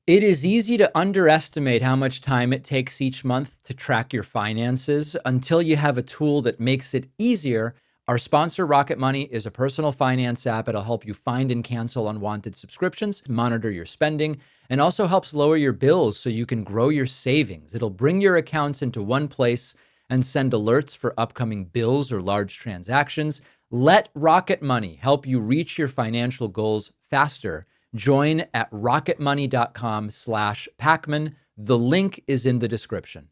It is easy to underestimate how much time it takes each month to track your finances until you have a tool that makes it easier. Our sponsor, Rocket Money, is a personal finance app. It'll help you find and cancel unwanted subscriptions, monitor your spending, and also helps lower your bills so you can grow your savings. It'll bring your accounts into one place and send alerts for upcoming bills or large transactions. Let Rocket Money help you reach your financial goals faster. Join at rocketmoney.com/Pakman. The link is in the description.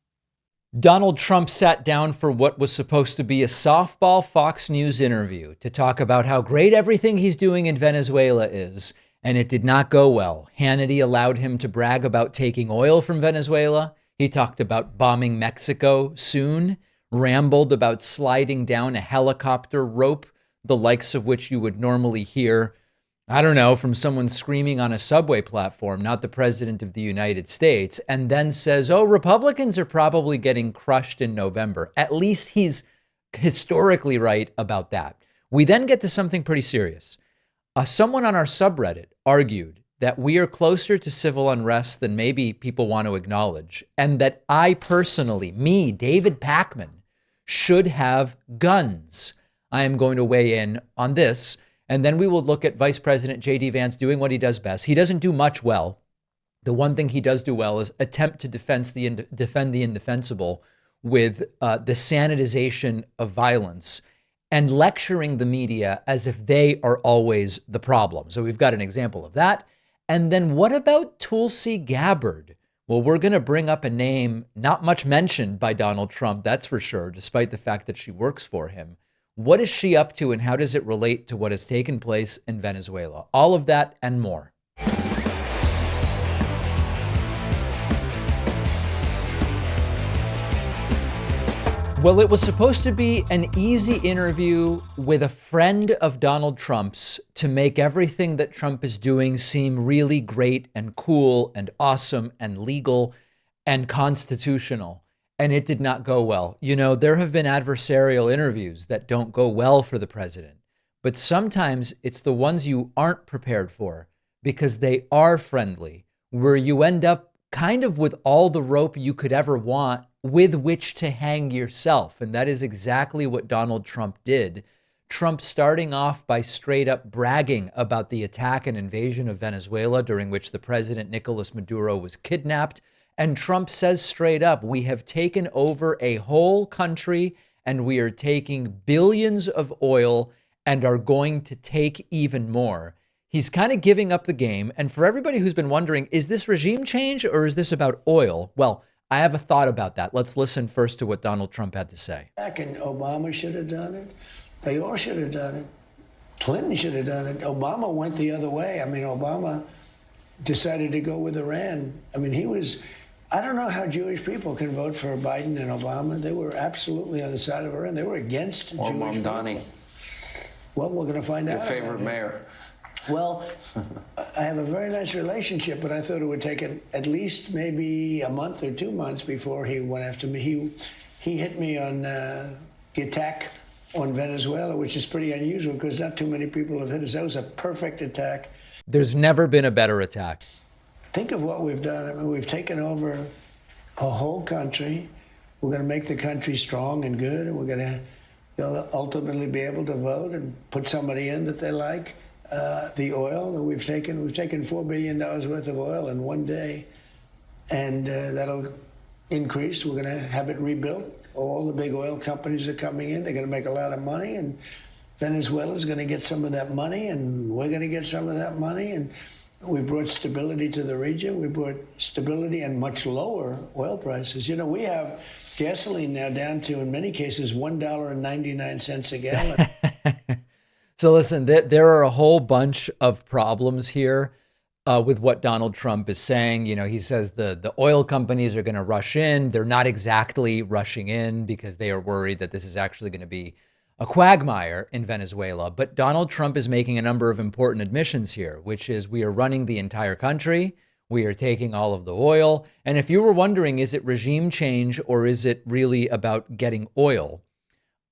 Donald Trump sat down for what was supposed to be a softball Fox News interview to talk about how great everything he's doing in Venezuela is, and it did not go well. Hannity allowed him to brag about taking oil from Venezuela. He talked about bombing Mexico soon, rambled about sliding down a helicopter rope, the likes of which you would normally hear, I don't know, from someone screaming on a subway platform, not the president of the United States, and then says, oh, Republicans are probably getting crushed in November. At least he's historically right about that. We then get to something pretty serious. Someone on our subreddit argued that we are closer to civil unrest than maybe people want to acknowledge, and that I personally, me, David Pakman, should have guns. I am going to weigh in on this. And then we will look at Vice President J.D. Vance doing what he does best. He doesn't do much well. The one thing he does do well is attempt to defend the indefensible with the sanitization of violence and lecturing the media as if they are always the problem. So we've got an example of that. And then what about Tulsi Gabbard? Well, we're going to bring up a name not much mentioned by Donald Trump, that's for sure, despite the fact that she works for him. What is she up to and how does it relate to what has taken place in Venezuela? All of that and more. Well, it was supposed to be an easy interview with a friend of Donald Trump's to make everything that Trump is doing seem really great and cool and awesome and legal and constitutional. And it did not go well. You know, there have been adversarial interviews that don't go well for the president, but sometimes it's the ones you aren't prepared for because they are friendly, where you end up kind of with all the rope you could ever want with which to hang yourself. And that is exactly what Donald Trump did. Trump starting off by straight up bragging about the attack and invasion of Venezuela, during which the president, Nicolas Maduro, was kidnapped. And Trump says straight up, we have taken over a whole country and we are taking billions of oil and are going to take even more. He's kind of giving up the game. And for everybody who's been wondering, is this regime change or is this about oil? Well, I have a thought about that. Let's listen first to what Donald Trump had to say. And Obama should have done it. They all should have done it. Clinton should have done it. Obama went the other way. I mean, Obama decided to go with Iran. I mean, I don't know how Jewish people can vote for Biden and Obama. They were absolutely on the side of Iran. They were against Jewish people. Mamdani. Well, we're going to find out. Your favorite mayor. Well, I have a very nice relationship, but I thought it would take at least maybe a month or 2 months before he went after me. He hit me on the attack on Venezuela, which is pretty unusual because not too many people have hit us. That was a perfect attack. There's never been a better attack. Think of what we've done. I mean, we've taken over a whole country. We're going to make the country strong and good, and we're going to ultimately be able to vote and put somebody in that they like. The oil that we've taken $4 billion worth of oil in one day, and that'll increase. We're going to have it rebuilt. All the big oil companies are coming in. They're going to make a lot of money, and Venezuela's going to get some of that money, and we're going to get some of that money, and we brought stability to the region. We brought stability and much lower oil prices. You know, we have gasoline now down to, in many cases, $1.99 a gallon. So listen, there are a whole bunch of problems here with what Donald Trump is saying. You know, he says the oil companies are going to rush in. They're not exactly rushing in because they are worried that this is actually going to be a quagmire in Venezuela. But Donald Trump is making a number of important admissions here, which is we are running the entire country. We are taking all of the oil. And if you were wondering, is it regime change or is it really about getting oil?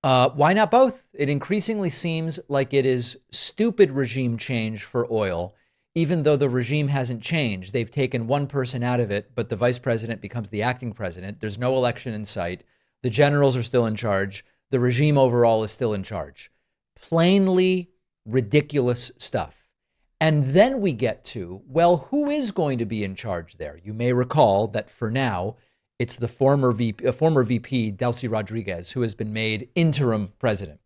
Why not both? It increasingly seems like it is stupid regime change for oil even though the regime hasn't changed. They've taken one person out of it, but the vice president becomes the acting president. There's no election in sight. The generals are still in charge. The regime overall is still in charge. Plainly ridiculous stuff. And then we get to, well, who is going to be in charge there? You may recall that for now, it's the former VP, Delcy Rodriguez, who has been made interim president,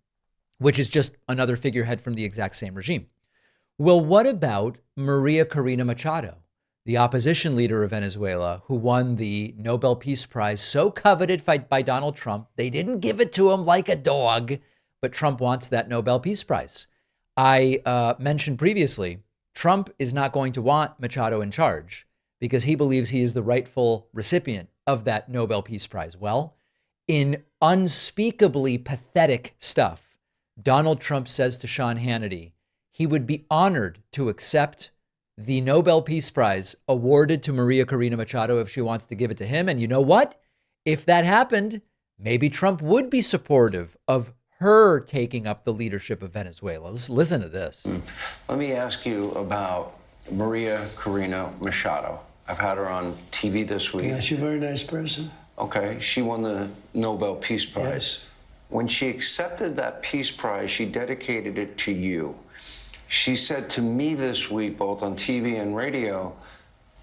which is just another figurehead from the exact same regime. Well, what about Maria Corina Machado, the opposition leader of Venezuela, who won the Nobel Peace Prize, so coveted by Donald Trump? They didn't give it to him like a dog, but Trump wants that Nobel Peace Prize. I mentioned previously, Trump is not going to want Machado in charge because he believes he is the rightful recipient of that Nobel Peace Prize. Well, in unspeakably pathetic stuff, Donald Trump says to Sean Hannity, he would be honored to accept the Nobel Peace Prize awarded to Maria Corina Machado if she wants to give it to him. And you know what? If that happened, maybe Trump would be supportive of her taking up the leadership of Venezuela. Let's listen to this. Let me ask you about Maria Corina Machado. I've had her on TV this week. Yeah, she's a very nice person. Okay, she won the Nobel Peace Prize. Yes. When she accepted that Peace Prize, she dedicated it to you. She said to me this week, both on TV and radio,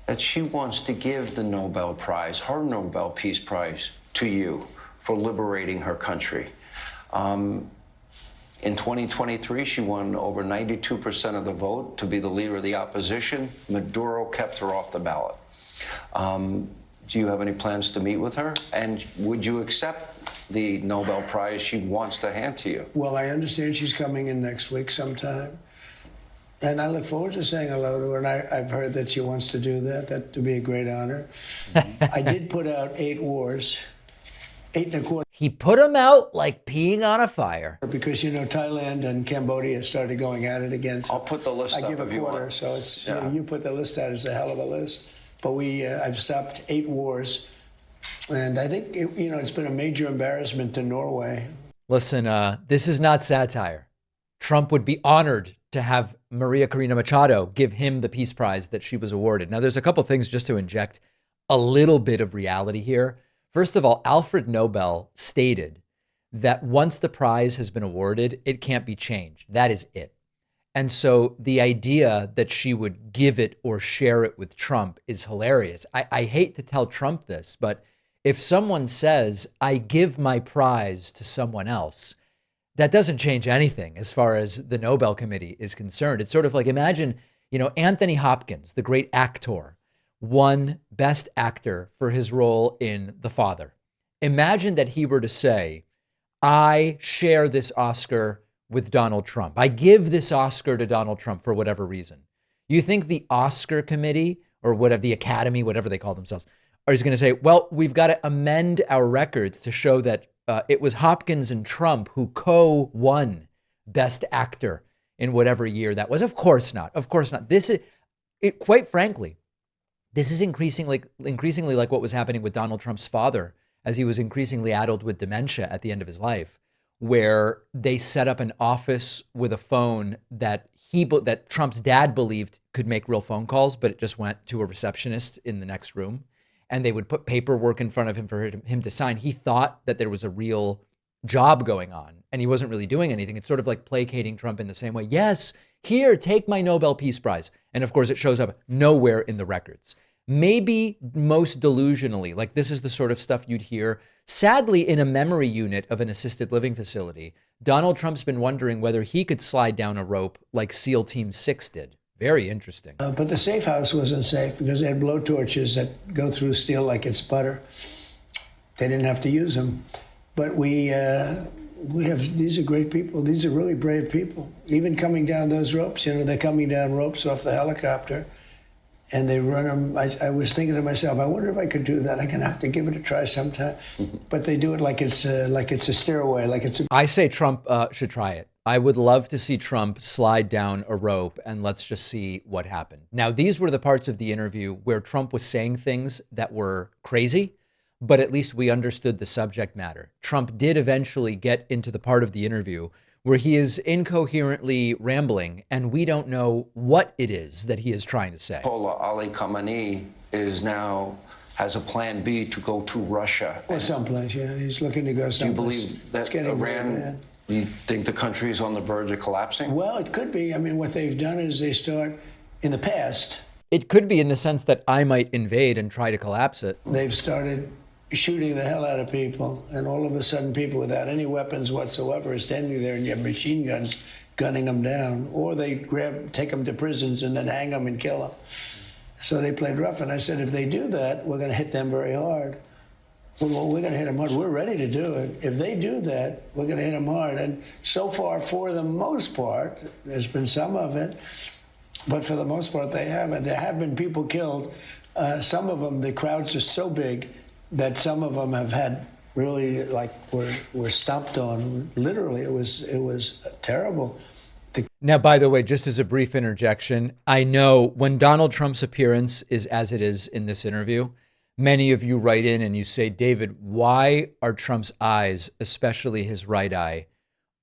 that she wants to give the Nobel Prize, her Nobel Peace Prize, to you for liberating her country. In 2023, she won over 92% of the vote to be the leader of the opposition. Maduro kept her off the ballot. Do you have any plans to meet with her? And would you accept the Nobel Prize she wants to hand to you? Well, I understand she's coming in next week sometime. And I look forward to saying hello to her. And I've heard that she wants to do that. That would be a great honor. I did put out 8 wars, 8 and a quarter. He put them out like peeing on a fire. Because, you know, Thailand and Cambodia started going at it again. So I'll put the list I up give if a you quarter, want. so it's, Yeah. you put the list out, it's a hell of a list. But I've stopped 8 wars. And I think, it's been a major embarrassment to Norway. Listen, this is not satire. Trump would be honored to have Maria Corina Machado give him the Peace Prize that she was awarded. Now, there's a couple things just to inject a little bit of reality here. First of all, Alfred Nobel stated that once the prize has been awarded, it can't be changed. That is it. And so the idea that she would give it or share it with Trump is hilarious. I hate to tell Trump this, but if someone says, I give my prize to someone else, that doesn't change anything as far as the Nobel Committee is concerned. It's sort of like, imagine, Anthony Hopkins, the great actor, won Best Actor for his role in The Father. Imagine that he were to say, I share this Oscar with Donald Trump. I give this Oscar to Donald Trump for whatever reason. You think the Oscar committee or whatever, the Academy, whatever they call themselves, is going to say, well, we've got to amend our records to show that it was Hopkins and Trump who co-won Best Actor in whatever year that was? Of course not. Of course not. Quite frankly, this is increasingly like what was happening with Donald Trump's father as he was increasingly addled with dementia at the end of his life, where they set up an office with a phone that Trump's dad believed could make real phone calls, but it just went to a receptionist in the next room. And they would put paperwork in front of him for him to sign. He thought that there was a real job going on and he wasn't really doing anything. It's sort of like placating Trump in the same way. Yes, here, take my Nobel Peace Prize. And of course, it shows up nowhere in the records. Maybe most delusionally, like this is the sort of stuff you'd hear, sadly, in a memory unit of an assisted living facility. Donald Trump's been wondering whether he could slide down a rope like SEAL Team 6 did. Very interesting. But the safe house wasn't safe because they had blowtorches that go through steel like it's butter. They didn't have to use them. But we have, these are great people. These are really brave people. Even coming down those ropes, they're coming down ropes off the helicopter and they run them. I was thinking to myself, I wonder if I could do that. I'm going to have to give it a try sometime. But they do it like it's a stairway, like it's a... I say Trump should try it. I would love to see Trump slide down a rope and let's just see what happened. Now, these were the parts of the interview where Trump was saying things that were crazy, but at least we understood the subject matter. Trump did eventually get into the part of the interview where he is incoherently rambling and we don't know what it is that he is trying to say. Ayatollah Ali Khamenei has a plan B to go to Russia. Or someplace, yeah. He's looking to go someplace. Do you believe that Iran, do you think the country is on the verge of collapsing? Well, it could be. I mean, what they've done is they start, in the past, it could be in the sense that I might invade and try to collapse it. They've started shooting the hell out of people, and all of a sudden people without any weapons whatsoever are standing there and you have machine guns gunning them down, or they take them to prisons and then hang them and kill them. So they played rough, and I said, if they do that, we're going to hit them very hard. Well, we're going to hit them hard. We're ready to do it. If they do that, we're going to hit them hard. And so far, for the most part, there's been some of it, but for the most part, they haven't. There have been people killed. Some of them, the crowds are so big that some of them have had really, like, were stomped on. Literally, it was terrible. Now, by the way, just as a brief interjection, I know when Donald Trump's appearance is as it is in this interview, many of you write in and you say, David, why are Trump's eyes, especially his right eye,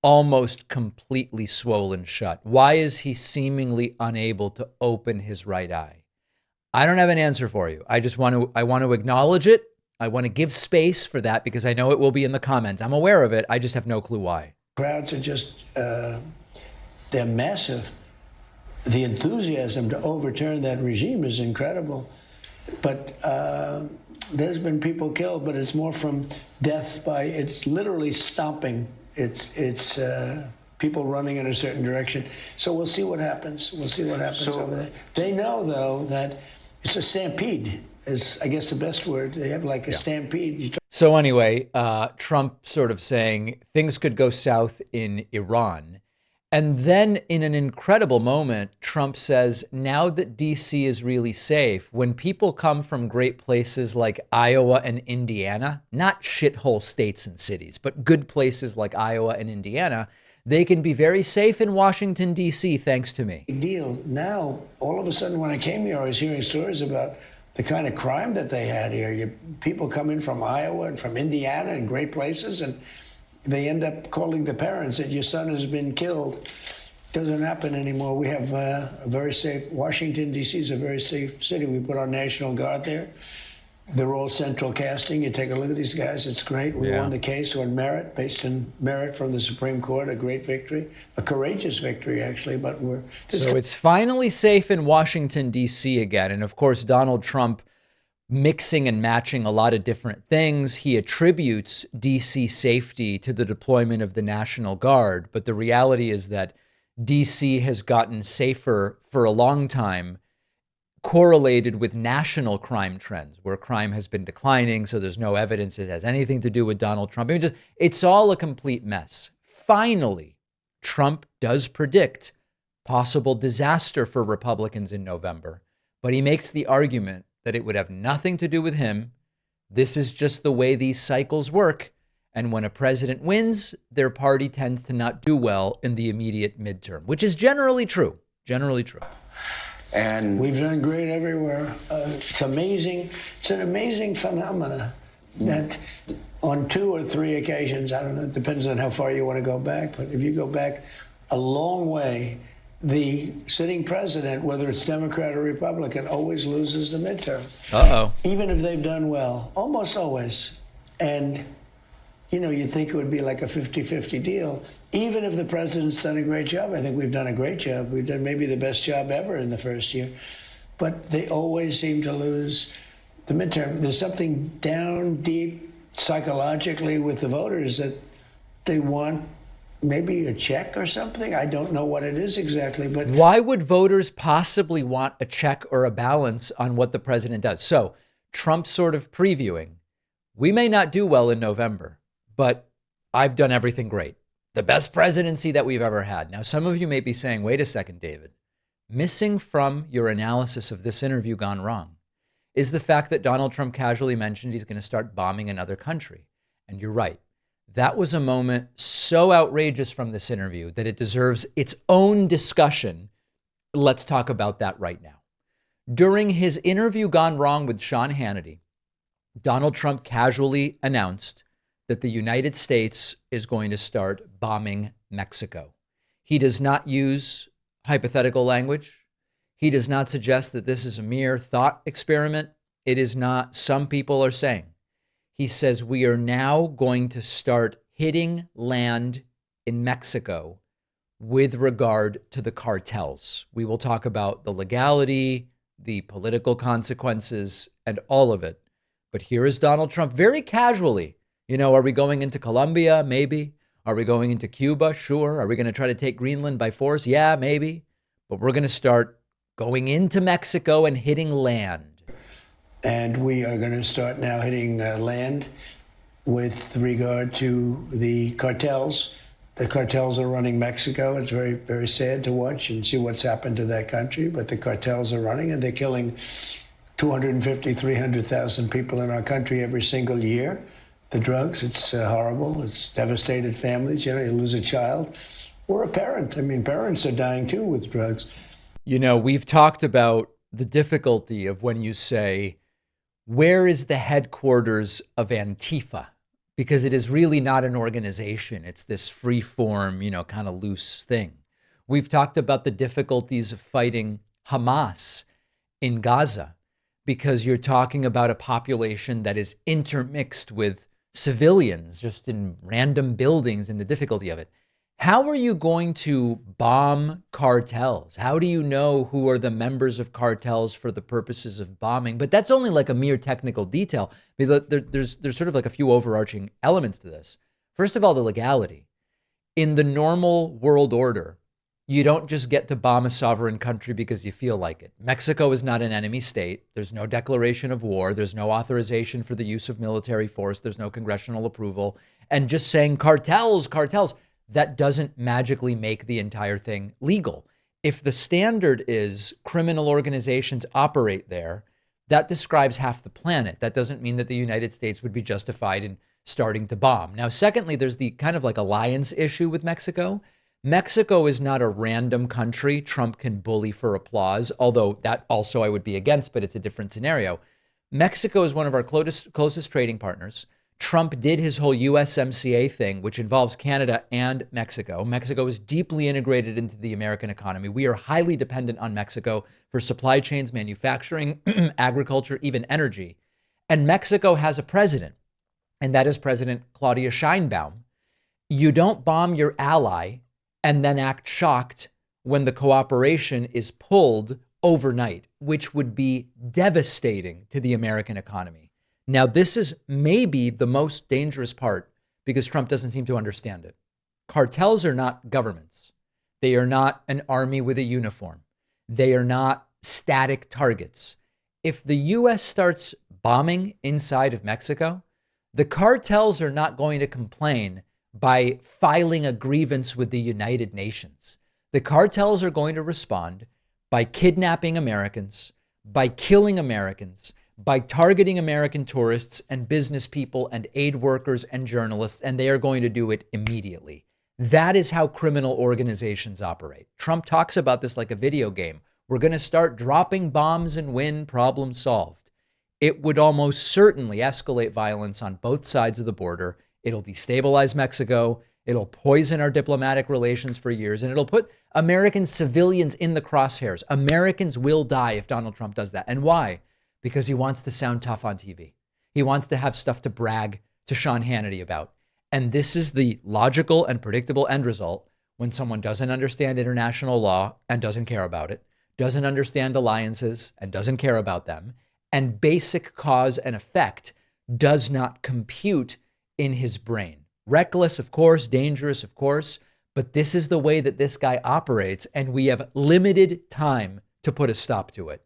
almost completely swollen shut? Why is he seemingly unable to open his right eye? I don't have an answer for you. I want to acknowledge it. I want to give space for that because I know it will be in the comments. I'm aware of it. I just have no clue why. Crowds are just, they're massive. The enthusiasm to overturn that regime is incredible. But there's been people killed, but it's more from death by, it's literally stomping. It's people running in a certain direction. So we'll see what happens. We'll see what happens over there. They know, though, that it's a stampede, is, I guess, the best word. They have like a stampede. So anyway, Trump sort of saying things could go south in Iran. And then in an incredible moment, Trump says, now that D.C. is really safe, when people come from great places like Iowa and Indiana, not shithole states and cities, but good places like Iowa and Indiana, they can be very safe in Washington, D.C., thanks to me. Big deal. Now, all of a sudden, when I came here, I was hearing stories about the kind of crime that they had here. People come in from Iowa and from Indiana and great places, and they end up calling the parents that your son has been killed. Doesn't happen anymore. We have a very safe, Washington, D.C. is a very safe city. We put our National Guard there. They're all central casting. You take a look at these guys, it's great. We won the case on merit, based on merit from the Supreme Court, a great victory, a courageous victory, actually, but we're... So it's finally safe in Washington, D.C. again. And of course, Donald Trump mixing and matching a lot of different things. He attributes D.C. safety to the deployment of the National Guard. But the reality is that D.C. has gotten safer for a long time, correlated with national crime trends, where crime has been declining. So there's no evidence it has anything to do with Donald Trump. I mean, it's all a complete mess. Finally, Trump does predict possible disaster for Republicans in November, but he makes the argument that it would have nothing to do with him. This is just the way these cycles work. And when a president wins, their party tends to not do well in the immediate midterm, which is generally true. Generally true. And we've done great everywhere. It's amazing. It's an amazing phenomena that on 2 or 3 occasions, I don't know, it depends on how far you want to go back, but if you go back a long way, the sitting president, whether it's Democrat or Republican, always loses the midterm. Uh-oh. Even if they've done well, almost always. And, you know, you'd think it would be like a 50-50 deal. Even if the president's done a great job, I think we've done a great job. We've done maybe the best job ever in the first year. But they always seem to lose the midterm. There's something down deep psychologically with the voters that they want maybe a check or something. I don't know what it is exactly, but why would voters possibly want a check or a balance on what the president does? So Trump's sort of previewing, we may not do well in November, but I've done everything great. The best presidency that we've ever had. Now, some of you may be saying, wait a second, David, missing from your analysis of this interview gone wrong is the fact that Donald Trump casually mentioned he's going to start bombing another country. And you're right. That was a moment so outrageous from this interview that it deserves its own discussion. Let's talk about that right now. During his interview gone wrong with Sean Hannity, Donald Trump casually announced that the United States is going to start bombing Mexico. He does not use hypothetical language. He does not suggest that this is a mere thought experiment. It is not, some people are saying. He says we are now going to start hitting land in Mexico with regard to the cartels. We will talk about the legality, the political consequences, and all of it. But here is Donald Trump very casually. Are we going into Colombia? Maybe. Are we going into Cuba? Sure. Are we going to try to take Greenland by force? Yeah, maybe. But we're going to start going into Mexico and hitting land. And we are going to start now hitting land with regard to the cartels. The cartels are running Mexico. It's very, very sad to watch and see what's happened to that country. But the cartels are running, and they're killing 250, 300,000 people in our country every single year. The drugs, it's horrible. It's devastated families. You lose a child or a parent. Parents are dying too with drugs. We've talked about the difficulty of when you say, where is the headquarters of Antifa? Because it is really not an organization. It's this free form, kind of loose thing. We've talked about the difficulties of fighting Hamas in Gaza, because you're talking about a population that is intermixed with civilians just in random buildings and the difficulty of it. How are you going to bomb cartels? How do you know who are the members of cartels for the purposes of bombing? But that's only like a mere technical detail. There's sort of like a few overarching elements to this. First of all, the legality. In the normal world order, you don't just get to bomb a sovereign country because you feel like it. Mexico is not an enemy state. There's no declaration of war. There's no authorization for the use of military force. There's no congressional approval. And just saying cartels, that doesn't magically make the entire thing legal. If the standard is criminal organizations operate there, that describes half the planet. That doesn't mean that the United States would be justified in starting to bomb. Now, secondly, there's the kind of like alliance issue with Mexico. Mexico is not a random country Trump can bully for applause, although that also I would be against, but it's a different scenario. Mexico is one of our closest trading partners. Trump did his whole USMCA thing, which involves Canada and Mexico. Mexico is deeply integrated into the American economy. We are highly dependent on Mexico for supply chains, manufacturing, agriculture, even energy. And Mexico has a president, and that is President Claudia Sheinbaum. You don't bomb your ally and then act shocked when the cooperation is pulled overnight, which would be devastating to the American economy. Now, this is maybe the most dangerous part because Trump doesn't seem to understand it. Cartels are not governments. They are not an army with a uniform. They are not static targets. If the U.S. starts bombing inside of Mexico, the cartels are not going to complain by filing a grievance with the United Nations. The cartels are going to respond by kidnapping Americans, by killing Americans, by targeting American tourists and business people and aid workers and journalists, and they are going to do it immediately. That is how criminal organizations operate. Trump talks about this like a video game. We're going to start dropping bombs and win, problem solved. It would almost certainly escalate violence on both sides of the border. It'll destabilize Mexico. It'll poison our diplomatic relations for years, and it'll put American civilians in the crosshairs. Americans will die if Donald Trump does that. And why? Because he wants to sound tough on TV. He wants to have stuff to brag to Sean Hannity about. And this is the logical and predictable end result when someone doesn't understand international law and doesn't care about it, doesn't understand alliances and doesn't care about them, and basic cause and effect does not compute in his brain. Reckless, of course, dangerous, of course, but this is the way that this guy operates, and we have limited time to put a stop to it.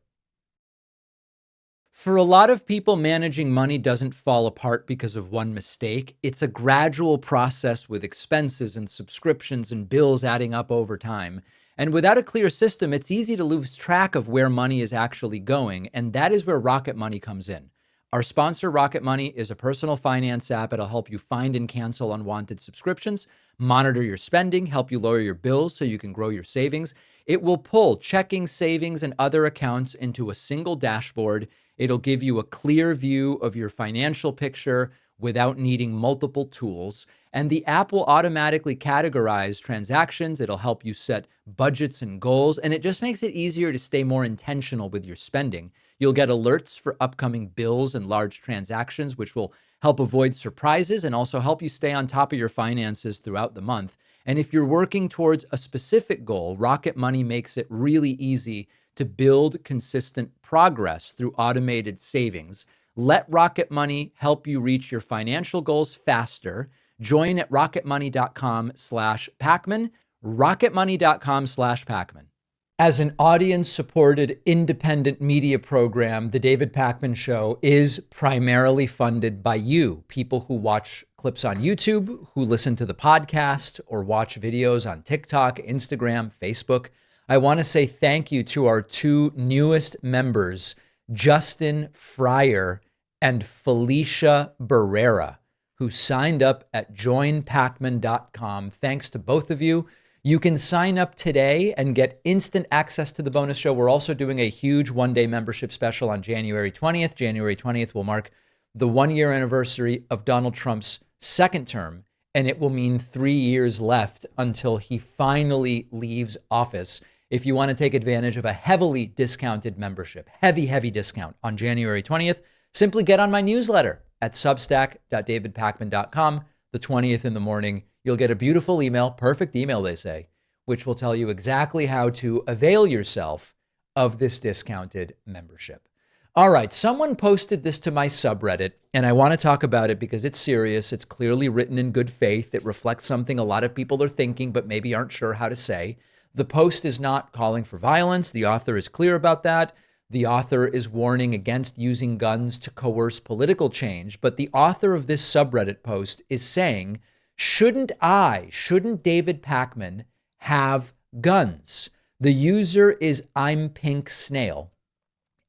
For a lot of people, managing money doesn't fall apart because of one mistake. It's a gradual process with expenses and subscriptions and bills adding up over time. And without a clear system, it's easy to lose track of where money is actually going. And that is where Rocket Money comes in. Our sponsor, Rocket Money, is a personal finance app. It'll help you find and cancel unwanted subscriptions, monitor your spending, help you lower your bills so you can grow your savings. It will pull checking, savings, and other accounts into a single dashboard. It'll give you a clear view of your financial picture without needing multiple tools. And the app will automatically categorize transactions. It'll help you set budgets and goals, and it just makes it easier to stay more intentional with your spending. You'll get alerts for upcoming bills and large transactions, which will help avoid surprises and also help you stay on top of your finances throughout the month. And if you're working towards a specific goal, Rocket Money makes it really easy to build consistent progress through automated savings. Let Rocket Money help you reach your financial goals faster. Join at rocketmoney.com/Pakman, rocketmoney.com/Pakman. As an audience-supported independent media program, The David Pakman Show is primarily funded by you, people who watch clips on YouTube, who listen to the podcast, or watch videos on TikTok, Instagram, Facebook. I want to say thank you to our two newest members, Justin Fryer and Felicia Barrera, who signed up at joinpakman.com. Thanks to both of you. You can sign up today and get instant access to the bonus show. We're also doing a huge one-day membership special on January 20th. January 20th will mark the one-year anniversary of Donald Trump's second term, and it will mean 3 years left until he finally leaves office. If you want to take advantage of a heavily discounted membership, heavy discount on January 20th, simply get on my newsletter at substack.davidpakman.com. The 20th in the morning, you'll get a beautiful email, perfect email, they say, which will tell you exactly how to avail yourself of this discounted membership. All right, someone posted this to my subreddit, and I want to talk about it because it's serious. It's clearly written in good faith. It reflects something a lot of people are thinking, but maybe aren't sure how to say. The post is not calling for violence. The author is clear about that. The author is warning against using guns to coerce political change. But the author of this subreddit post is saying, shouldn't David Pakman have guns? The user is I'm Pink Snail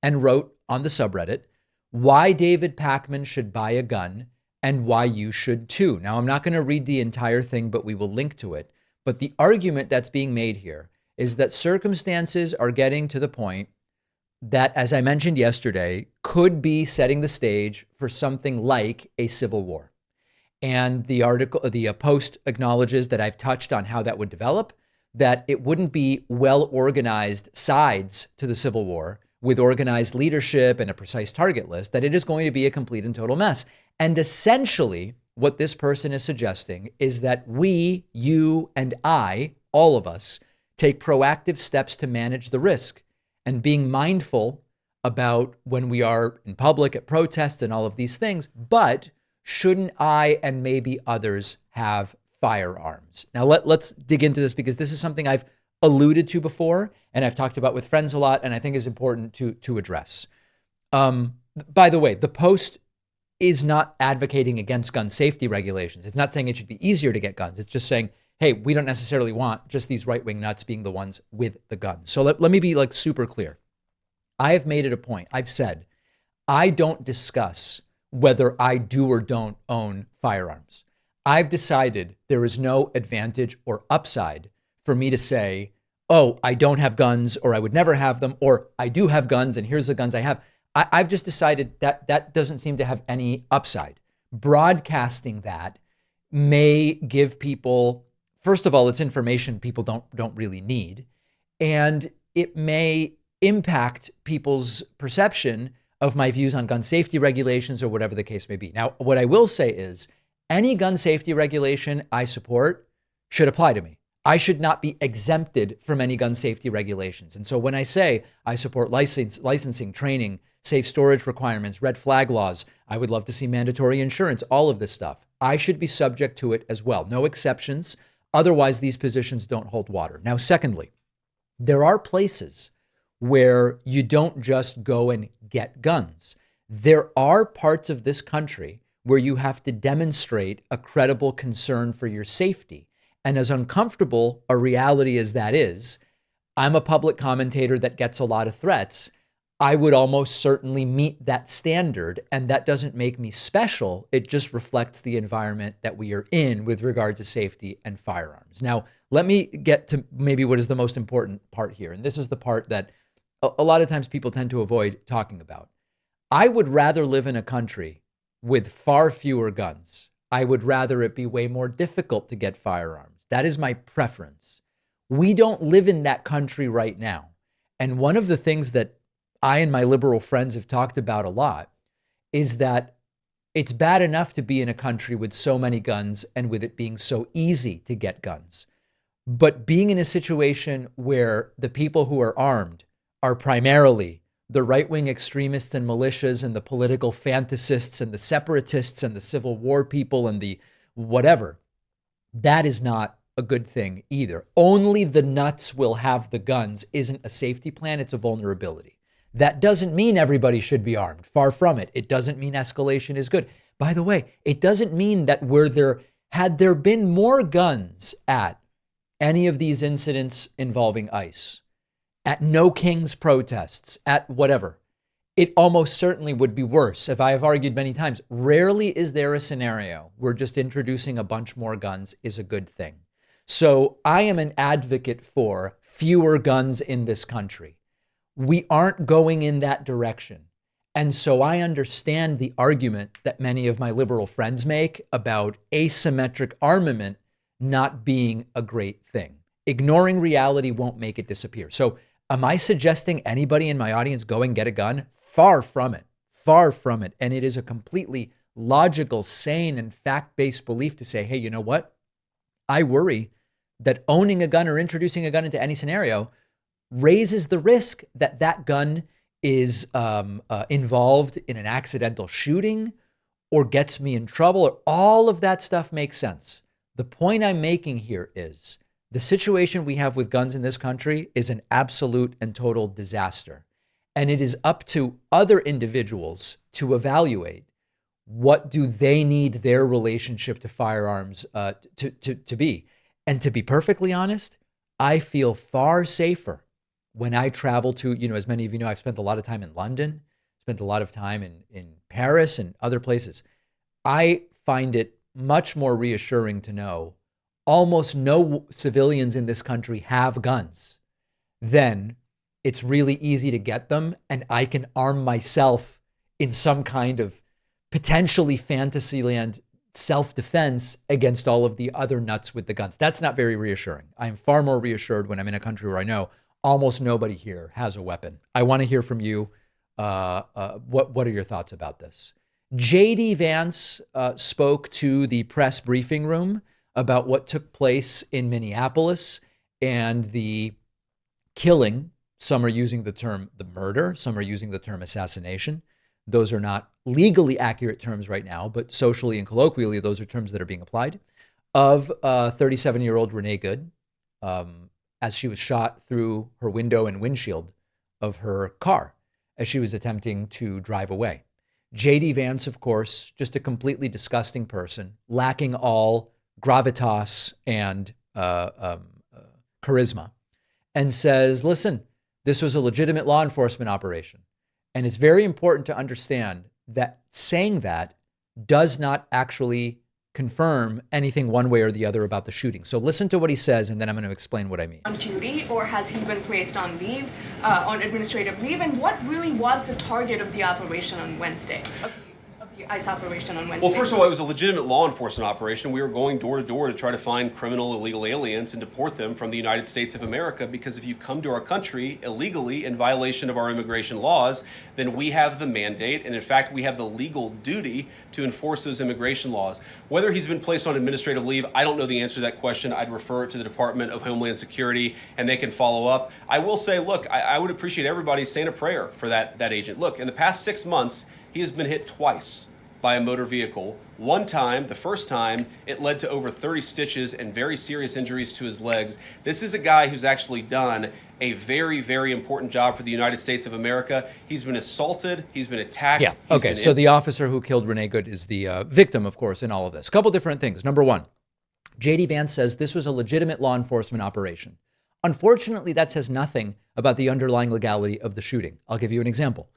and wrote on the subreddit why David Pakman should buy a gun and why you should too. Now, I'm not going to read the entire thing, but we will link to it. But the argument that's being made here is that circumstances are getting to the point that, as I mentioned yesterday, could be setting the stage for something like a civil war. And the post acknowledges that I've touched on how that would develop, that it wouldn't be well-organized sides to the civil war with organized leadership and a precise target list, that it is going to be a complete and total mess. And essentially, what this person is suggesting is that we, you and I, all of us, take proactive steps to manage the risk and being mindful about when we are in public at protests and all of these things. But shouldn't I and maybe others have firearms? Now, let's dig into this because this is something I've alluded to before and I've talked about with friends a lot and I think is important to address. By the way, the post is not advocating against gun safety regulations. It's not saying it should be easier to get guns. It's just saying, hey, we don't necessarily want just these right-wing nuts being the ones with the guns. So let me be like super clear. I have made it a point. I've said, I don't discuss whether I do or don't own firearms. I've decided there is no advantage or upside for me to say, oh, I don't have guns or I would never have them, or I do have guns and here's the guns I have. I've just decided that that doesn't seem to have any upside. Broadcasting that may give people, first of all, it's information people don't really need, and it may impact people's perception of my views on gun safety regulations or whatever the case may be. Now, what I will say is any gun safety regulation I support should apply to me. I should not be exempted from any gun safety regulations. And so when I say I support licensing, training, safe storage requirements, red flag laws, I would love to see mandatory insurance, all of this stuff, I should be subject to it as well. No exceptions. Otherwise, these positions don't hold water. Now, secondly, there are places where you don't just go and get guns. There are parts of this country where you have to demonstrate a credible concern for your safety. And as uncomfortable a reality as that is, I'm a public commentator that gets a lot of threats. I would almost certainly meet that standard, and that doesn't make me special. It just reflects the environment that we are in with regard to safety and firearms. Now, let me get to maybe what is the most important part here, and this is the part that a lot of times people tend to avoid talking about. I would rather live in a country with far fewer guns. I would rather it be way more difficult to get firearms. That is my preference. We don't live in that country right now. And one of the things that I and my liberal friends have talked about a lot is that it's bad enough to be in a country with so many guns and with it being so easy to get guns. But being in a situation where the people who are armed are primarily the right-wing extremists and militias and the political fantasists and the separatists and the Civil War people and the whatever, that is not a good thing either. Only the nuts will have the guns isn't a safety plan, it's a vulnerability. That doesn't mean everybody should be armed. Far from it. It doesn't mean escalation is good. By the way, it doesn't mean that had there been more guns at any of these incidents involving ICE, at No Kings protests, at whatever, it almost certainly would be worse. If I have argued many times, rarely is there a scenario where just introducing a bunch more guns is a good thing. So I am an advocate for fewer guns in this country. We aren't going in that direction. And so I understand the argument that many of my liberal friends make about asymmetric armament not being a great thing. Ignoring reality won't make it disappear. So am I suggesting anybody in my audience go and get a gun? Far from it. Far from it. And it is a completely logical, sane, and fact-based belief to say, hey, you know what? I worry that owning a gun or introducing a gun into any scenario raises the risk that that gun is involved in an accidental shooting or gets me in trouble, or all of that stuff makes sense. The point I'm making here is the situation we have with guns in this country is an absolute and total disaster. And it is up to other individuals to evaluate what do they need their relationship to firearms to be. And to be perfectly honest, I feel far safer when I travel to, as many of you know, I've spent a lot of time in London, spent a lot of time in Paris and other places. I find it much more reassuring to know almost no civilians in this country have guns. Then it's really easy to get them, and I can arm myself in some kind of potentially fantasyland self-defense against all of the other nuts with the guns. That's not very reassuring. I'm far more reassured when I'm in a country where I know almost nobody here has a weapon. I want to hear from you. What are your thoughts about this? J.D. Vance spoke to the press briefing room about what took place in Minneapolis and the killing. Some are using the term the murder. Some are using the term assassination. Those are not legally accurate terms right now, but socially and colloquially, those are terms that are being applied. Of 37-year-old Renee Good, as she was shot through her window and windshield of her car as she was attempting to drive away. J.D. Vance, of course, just a completely disgusting person, lacking all gravitas and charisma, and says, listen, this was a legitimate law enforcement operation. And it's very important to understand that saying that does not actually confirm anything one way or the other about the shooting. So listen to what he says, and then I'm going to explain what I mean. On duty, or has he been placed on leave, on administrative leave? And what really was the target of the operation on Wednesday? Of the ICE operation on Wednesday? Well, first of all, it was a legitimate law enforcement operation. We were going door to door to try to find criminal illegal aliens and deport them from the United States of America, because if you come to our country illegally in violation of our immigration laws, then we have the mandate, and in fact, we have the legal duty to enforce those immigration laws. Whether he's been placed on administrative leave, I don't know the answer to that question. I'd refer it to the Department of Homeland Security, and they can follow up. I will say, look, I would appreciate everybody saying a prayer for that agent. Look, in the past 6 months, he has been hit twice by a motor vehicle. One time, the first time, it led to over 30 stitches and very serious injuries to his legs. This is a guy who's actually done a very, very important job for the United States of America. He's been assaulted. He's been attacked. Yeah. Okay. So the officer who killed Renee Good is the victim, of course, in all of this. A couple different things. Number one, J.D. Vance says this was a legitimate law enforcement operation. Unfortunately, that says nothing about the underlying legality of the shooting. I'll give you an example.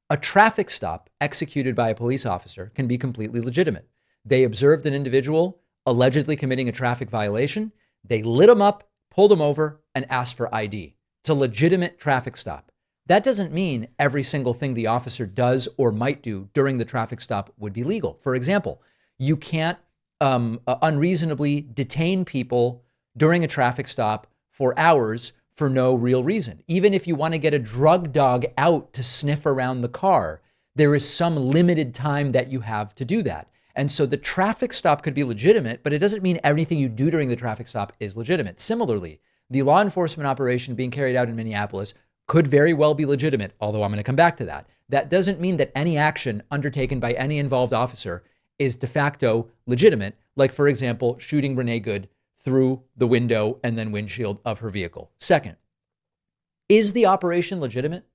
A traffic stop executed by a police officer can be completely legitimate. They observed an individual allegedly committing a traffic violation. They lit him up, pulled him over, and asked for ID. It's a legitimate traffic stop. That doesn't mean every single thing the officer does or might do during the traffic stop would be legal. For example, you can't unreasonably detain people during a traffic stop for hours for no real reason. Even if you want to get a drug dog out to sniff around the car, there is some limited time that you have to do that. And so the traffic stop could be legitimate, but it doesn't mean everything you do during the traffic stop is legitimate. Similarly, the law enforcement operation being carried out in Minneapolis could very well be legitimate, although I'm going to come back to that. That doesn't mean that any action undertaken by any involved officer is de facto legitimate, like, for example, shooting Renee Good through the window and then windshield of her vehicle. Second, is the operation legitimate?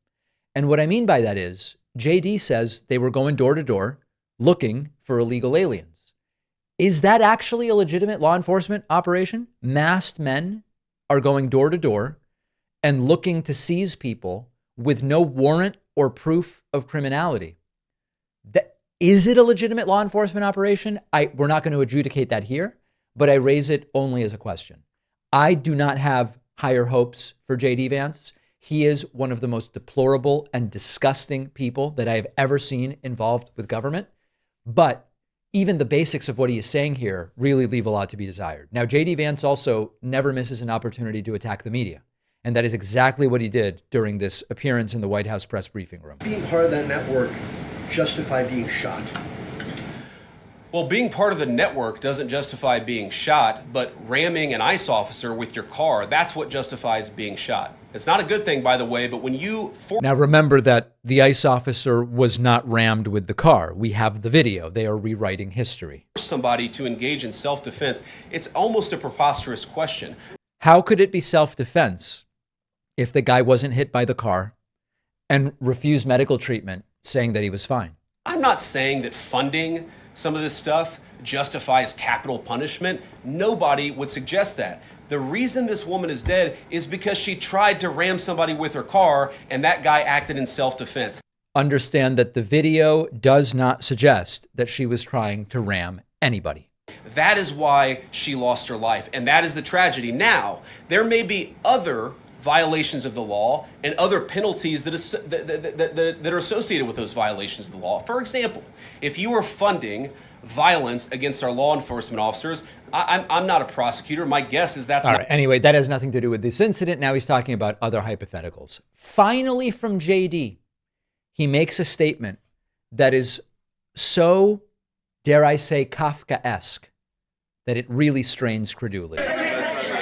And what I mean by that is, JD says they were going door to door looking for illegal aliens. Is that actually a legitimate law enforcement operation? Masked men are going door to door and looking to seize people with no warrant or proof of criminality. Is it a legitimate law enforcement operation? We're not going to adjudicate that here, but I raise it only as a question. I do not have higher hopes for JD Vance. He is one of the most deplorable and disgusting people that I have ever seen involved with government. But even the basics of what he is saying here really leave a lot to be desired. Now, JD Vance also never misses an opportunity to attack the media. And that is exactly what he did during this appearance in the White House press briefing room. Being part of that network justify being shot? Well, being part of the network doesn't justify being shot, but ramming an ICE officer with your car, that's what justifies being shot. It's not a good thing, by the way, but when you... Now, remember that the ICE officer was not rammed with the car. We have the video. They are rewriting history. Somebody to engage in self-defense, it's almost a preposterous question. How could it be self-defense if the guy wasn't hit by the car and refused medical treatment, saying that he was fine? I'm not saying that funding some of this stuff justifies capital punishment. Nobody would suggest that. The reason this woman is dead is because she tried to ram somebody with her car and that guy acted in self-defense. Understand that the video does not suggest that she was trying to ram anybody. That is why she lost her life, and that is the tragedy. Now, there may be other violations of the law and other penalties that are associated with those violations of the law. For example, if you are funding violence against our law enforcement officers, I'm not a prosecutor. My guess is that's all right. Anyway, that has nothing to do with this incident. Now he's talking about other hypotheticals. Finally, from JD, he makes a statement that is so, dare I say, Kafkaesque, that it really strains credulity.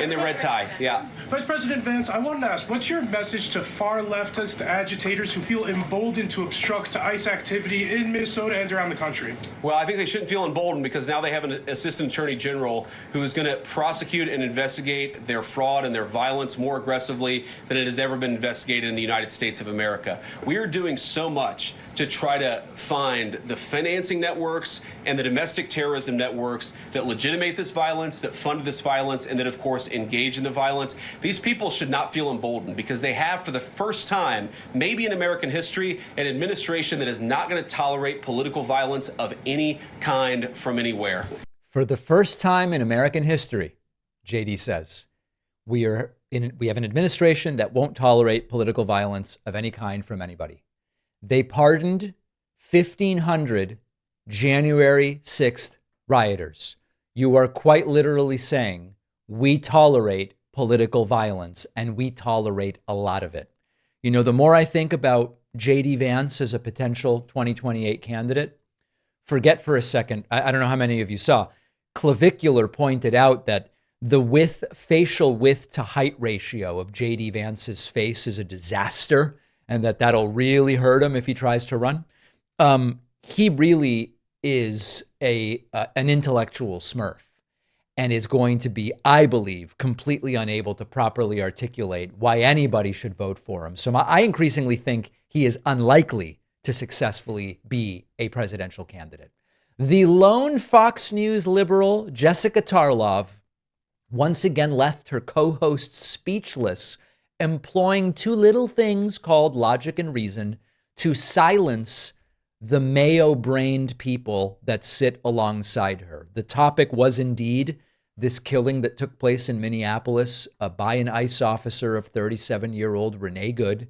In the red tie, yeah. Vice President Vance, I wanted to ask, what's your message to far leftist agitators who feel emboldened to obstruct ICE activity in Minnesota and around the country? Well, I think they shouldn't feel emboldened because now they have an assistant attorney general who is going to prosecute and investigate their fraud and their violence more aggressively than it has ever been investigated in the United States of America. We are doing so much to try to find the financing networks and the domestic terrorism networks that legitimate this violence, that fund this violence, and that, of course, engage in the violence. These people should not feel emboldened because they have, for the first time, maybe in American history, an administration that is not going to tolerate political violence of any kind from anywhere. For the first time in American history, JD says, we have an administration that won't tolerate political violence of any kind from anybody. They pardoned 1,500 January 6th rioters. You are quite literally saying we tolerate political violence, and we tolerate a lot of it. You know, the more I think about JD Vance as a potential 2028 candidate, forget for a second, I don't know how many of you saw, Clavicular pointed out that the facial width to height ratio of JD Vance's face is a disaster, and that'll really hurt him if he tries to run. He really is an intellectual smurf and is going to be, I believe, completely unable to properly articulate why anybody should vote for him. So I increasingly think he is unlikely to successfully be a presidential candidate. The lone Fox News liberal, Jessica Tarlov, once again left her co-host speechless, employing two little things called logic and reason to silence the Mayo-brained people that sit alongside her. The topic was indeed this killing that took place in Minneapolis by an ICE officer of 37-year-old Renee Good.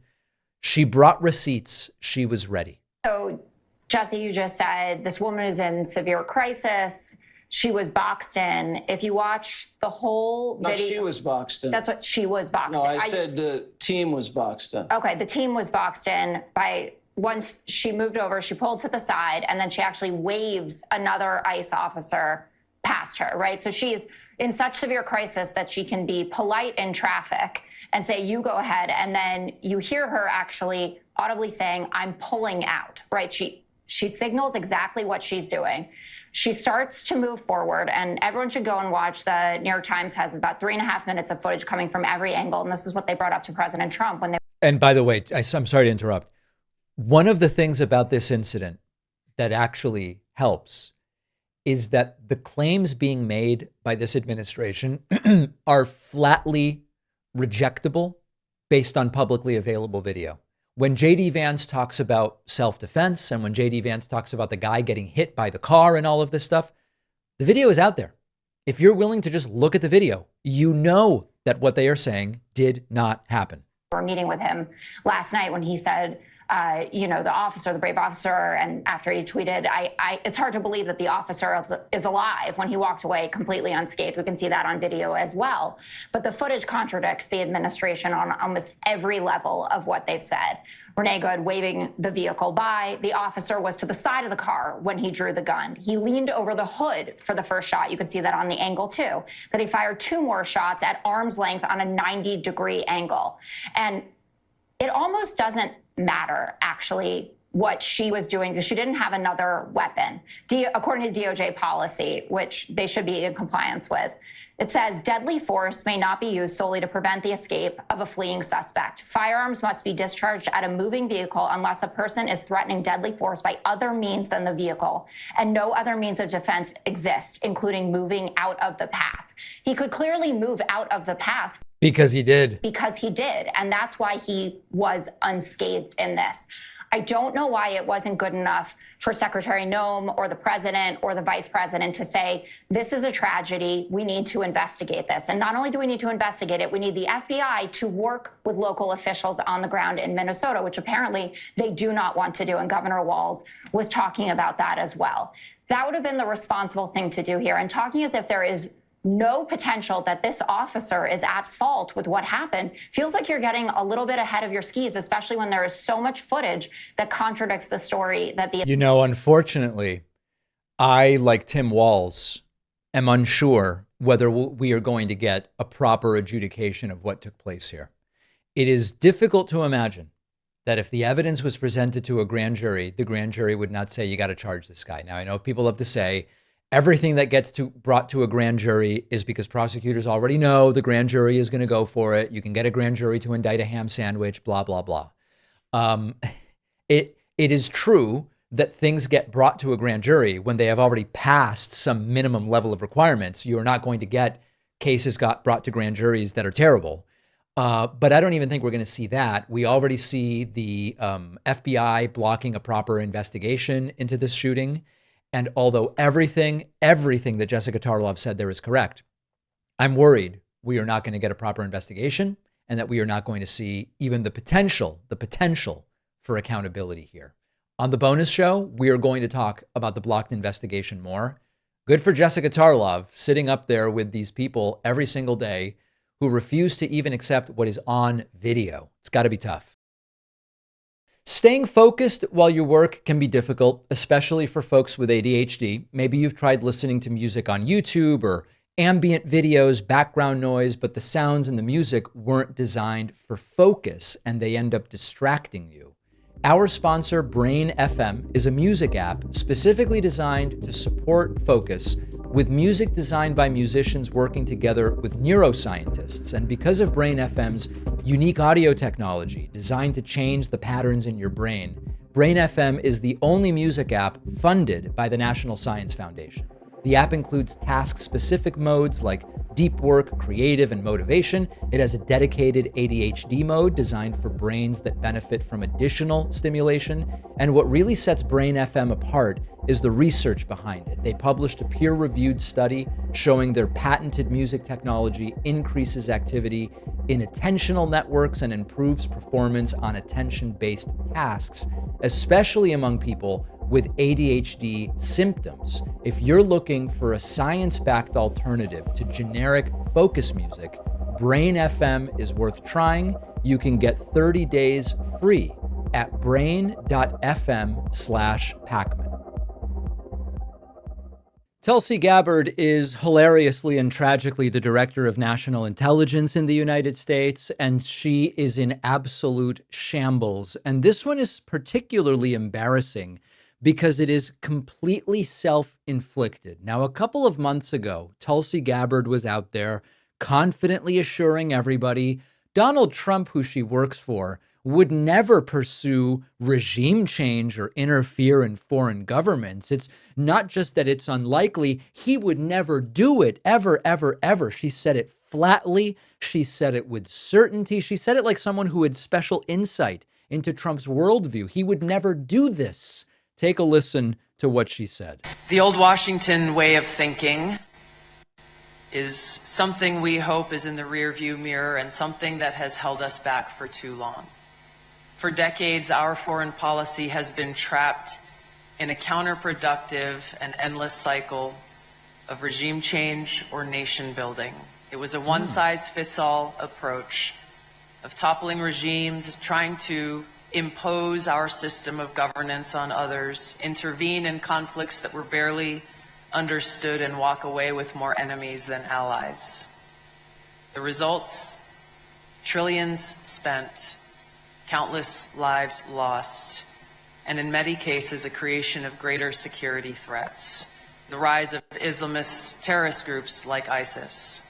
She brought receipts. She was ready. So, Jesse, you just said this woman is in severe crisis. She was boxed in. If you watch the whole No, video... she was boxed in. That's what she was boxed No, in. I said the team was boxed in. Okay, the team was boxed in by... Once she moved over, she pulled to the side, and then she actually waves another ICE officer past her, right? So she's in such severe crisis that she can be polite in traffic and say, you go ahead. And then you hear her actually audibly saying, I'm pulling out, right? She signals exactly what she's doing. She starts to move forward, and everyone should go and watch. The New York Times has about 3.5 minutes of footage coming from every angle. And this is what they brought up to President Trump when they... And by the way, I'm sorry to interrupt. One of the things about this incident that actually helps is that the claims being made by this administration are flatly rejectable based on publicly available video. When J.D. Vance talks about self-defense and when J.D. Vance talks about the guy getting hit by the car and all of this stuff, the video is out there. If you're willing to just look at the video, you know that what they are saying did not happen. We're meeting with him last night when he said, the officer, the brave officer, and after he tweeted, it's hard to believe that the officer is alive when he walked away completely unscathed. We can see that on video as well. But the footage contradicts the administration on almost every level of what they've said. Renee Good waving the vehicle by. The officer was to the side of the car when he drew the gun. He leaned over the hood for the first shot. You can see that on the angle too. That he fired 2 more shots at arm's length on a 90-degree angle. And it almost doesn't matter, actually, what she was doing because she didn't have another weapon. According to DOJ policy, which they should be in compliance with, it says deadly force may not be used solely to prevent the escape of a fleeing suspect. Firearms must be discharged at a moving vehicle unless a person is threatening deadly force by other means than the vehicle, and no other means of defense exist, including moving out of the path. He could clearly move out of the path. Because he did. Because he did. And that's why he was unscathed in this. I don't know why it wasn't good enough for Secretary Noem or the president or the vice president to say, this is a tragedy. We need to investigate this. And not only do we need to investigate it, we need the FBI to work with local officials on the ground in Minnesota, which apparently they do not want to do. And Governor Walz was talking about that as well. That would have been the responsible thing to do here. And talking as if there is no potential that this officer is at fault with what happened feels like you're getting a little bit ahead of your skis, especially when there is so much footage that contradicts the story that the... Unfortunately, I, like Tim Walz, am unsure whether we are going to get a proper adjudication of what took place here. It is difficult to imagine that if the evidence was presented to a grand jury, the grand jury would not say, you got to charge this guy. Now, I know people love to say, everything that gets brought to a grand jury is because prosecutors already know the grand jury is going to go for it. You can get a grand jury to indict a ham sandwich, blah, blah, blah. It is true that things get brought to a grand jury when they have already passed some minimum level of requirements. You are not going to get cases brought to grand juries that are terrible. But I don't even think we're going to see that. We already see the FBI blocking a proper investigation into this shooting. And although everything that Jessica Tarlov said there is correct, I'm worried we are not going to get a proper investigation and that we are not going to see even the potential for accountability here. On the bonus show, we are going to talk about the blocked investigation more. Good for Jessica Tarlov sitting up there with these people every single day who refuse to even accept what is on video. It's got to be tough. Staying focused while you work can be difficult, especially for folks with ADHD. Maybe you've tried listening to music on YouTube or ambient videos, background noise, but the sounds and the music weren't designed for focus and they end up distracting you. Our sponsor, Brain FM, is a music app specifically designed to support focus with music designed by musicians working together with neuroscientists. And because of Brain FM's unique audio technology designed to change the patterns in your brain, Brain FM is the only music app funded by the National Science Foundation. The app includes task-specific modes like deep work, creative, and motivation. It has a dedicated ADHD mode designed for brains that benefit from additional stimulation. And what really sets Brain FM apart is the research behind it. They published a peer-reviewed study showing their patented music technology increases activity in attentional networks and improves performance on attention-based tasks, especially among people with ADHD symptoms. If you're looking for a science-backed alternative to generic focus music, Brain FM is worth trying. You can get 30 days free at brain.fm/Pakman. Tulsi Gabbard is hilariously and tragically the director of national intelligence in the United States, and she is in absolute shambles. And this one is particularly embarrassing because it is completely self-inflicted. Now, a couple of months ago, Tulsi Gabbard was out there confidently assuring everybody Donald Trump, who she works for, would never pursue regime change or interfere in foreign governments. It's not just that it's unlikely, he would never do it, ever, ever, ever. She said it flatly. She said it with certainty. She said it like someone who had special insight into Trump's worldview. He would never do this. Take a listen to what she said. The old Washington way of thinking is something we hope is in the rearview mirror and something that has held us back for too long. For decades, our foreign policy has been trapped in a counterproductive and endless cycle of regime change or nation building. It was a one-size-fits-all approach of toppling regimes, trying to impose our system of governance on others, intervene in conflicts that were barely understood, and walk away with more enemies than allies. The results: trillions spent, countless lives lost, and in many cases, a creation of greater security threats. The rise of Islamist terrorist groups like ISIS.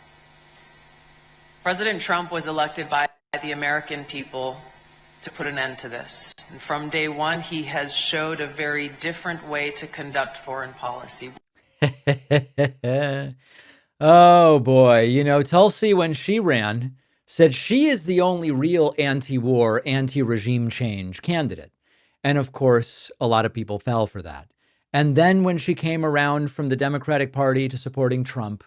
President Trump was elected by the American people to put an end to this. And from day one, he has showed a very different way to conduct foreign policy. Oh boy. You know, Tulsi, when she ran, said she is the only real anti-war, anti-regime change candidate. And of course, a lot of people fell for that. And then when she came around from the Democratic Party to supporting Trump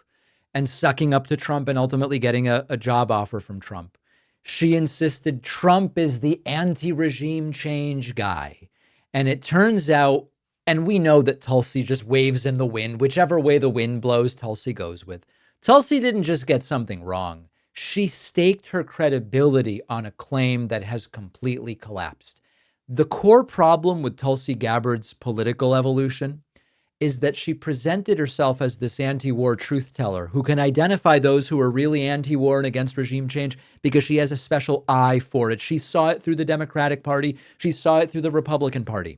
and sucking up to Trump and ultimately getting a job offer from Trump, she insisted Trump is the anti-regime change guy. And it turns out, and we know that Tulsi just waves in the wind. Whichever way the wind blows, Tulsi goes with. Tulsi didn't just get something wrong. She staked her credibility on a claim that has completely collapsed. The core problem with Tulsi Gabbard's political evolution is that she presented herself as this anti-war truth teller who can identify those who are really anti-war and against regime change because she has a special eye for it. She saw it through the Democratic Party. She saw it through the Republican Party.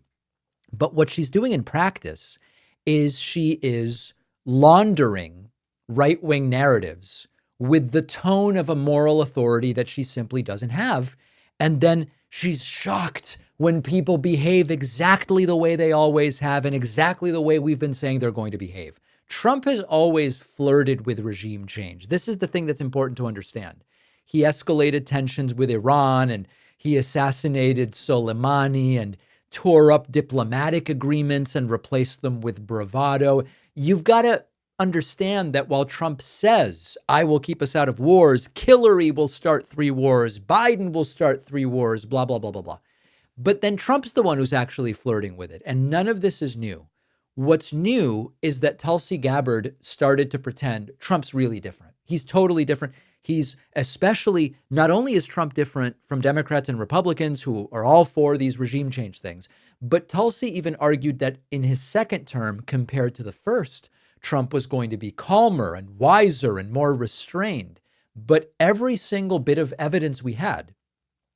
But what she's doing in practice is she is laundering right-wing narratives with the tone of a moral authority that she simply doesn't have. And then she's shocked when people behave exactly the way they always have and exactly the way we've been saying they're going to behave. Trump has always flirted with regime change. This is the thing that's important to understand. He escalated tensions with Iran, and he assassinated Soleimani and tore up diplomatic agreements and replaced them with bravado. You've got to understand that while Trump says, I will keep us out of wars, Hillary will start 3 wars, Biden will start 3 wars, blah, blah, blah, blah, blah. But then Trump's the one who's actually flirting with it. And none of this is new. What's new is that Tulsi Gabbard started to pretend Trump's really different. He's totally different. He's especially, not only is Trump different from Democrats and Republicans who are all for these regime change things, but Tulsi even argued that in his second term, compared to the first, Trump was going to be calmer and wiser and more restrained. But every single bit of evidence we had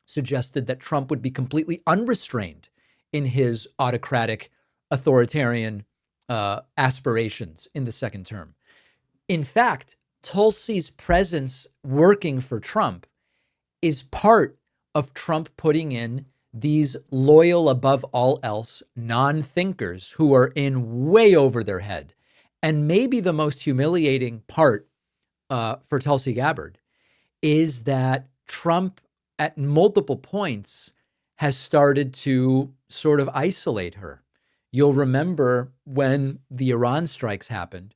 suggested that Trump would be completely unrestrained in his autocratic, authoritarian aspirations in the second term. In fact, Tulsi's presence working for Trump is part of Trump putting in these loyal above all else non-thinkers who are in way over their head. And maybe the most humiliating part for Tulsi Gabbard is that Trump at multiple points has started to sort of isolate her. You'll remember when the Iran strikes happened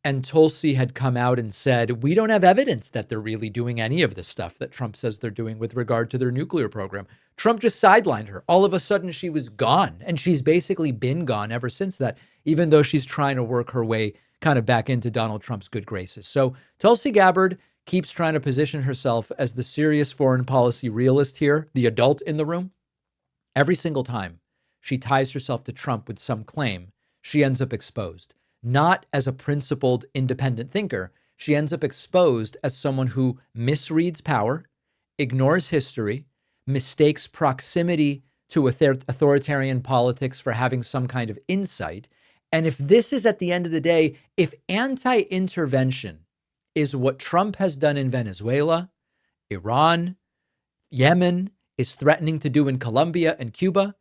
And Tulsi had come out and said, we don't have evidence that they're really doing any of the stuff that Trump says they're doing with regard to their nuclear program. Trump just sidelined her. All of a sudden, she was gone. And she's basically been gone ever since that, even though she's trying to work her way kind of back into Donald Trump's good graces. So Tulsi Gabbard keeps trying to position herself as the serious foreign policy realist here, the adult in the room. Every single time she ties herself to Trump with some claim, she ends up exposed. Not as a principled, independent thinker. She ends up exposed as someone who misreads power, ignores history, mistakes proximity to authoritarian politics for having some kind of insight. And if this is, at the end of the day, if anti-intervention is what Trump has done in Venezuela, Iran, Yemen, is threatening to do in Colombia and Cuba,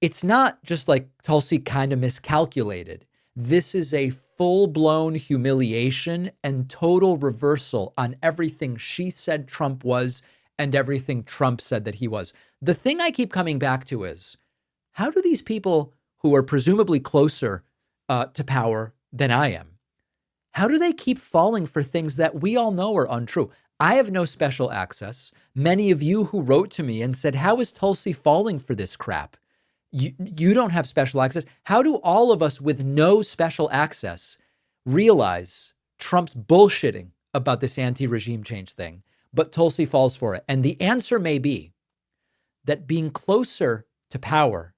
it's not just like Tulsi kind of miscalculated. This is a full-blown humiliation and total reversal on everything she said Trump was and everything Trump said that he was. The thing I keep coming back to is, how do these people who are presumably closer to power than I am, how do they keep falling for things that we all know are untrue? I have no special access. Many of you who wrote to me and said, how is Tulsi falling for this crap? You don't have special access. How do all of us with no special access realize Trump's bullshitting about this anti-regime change thing, but Tulsi falls for it? And the answer may be that being closer to power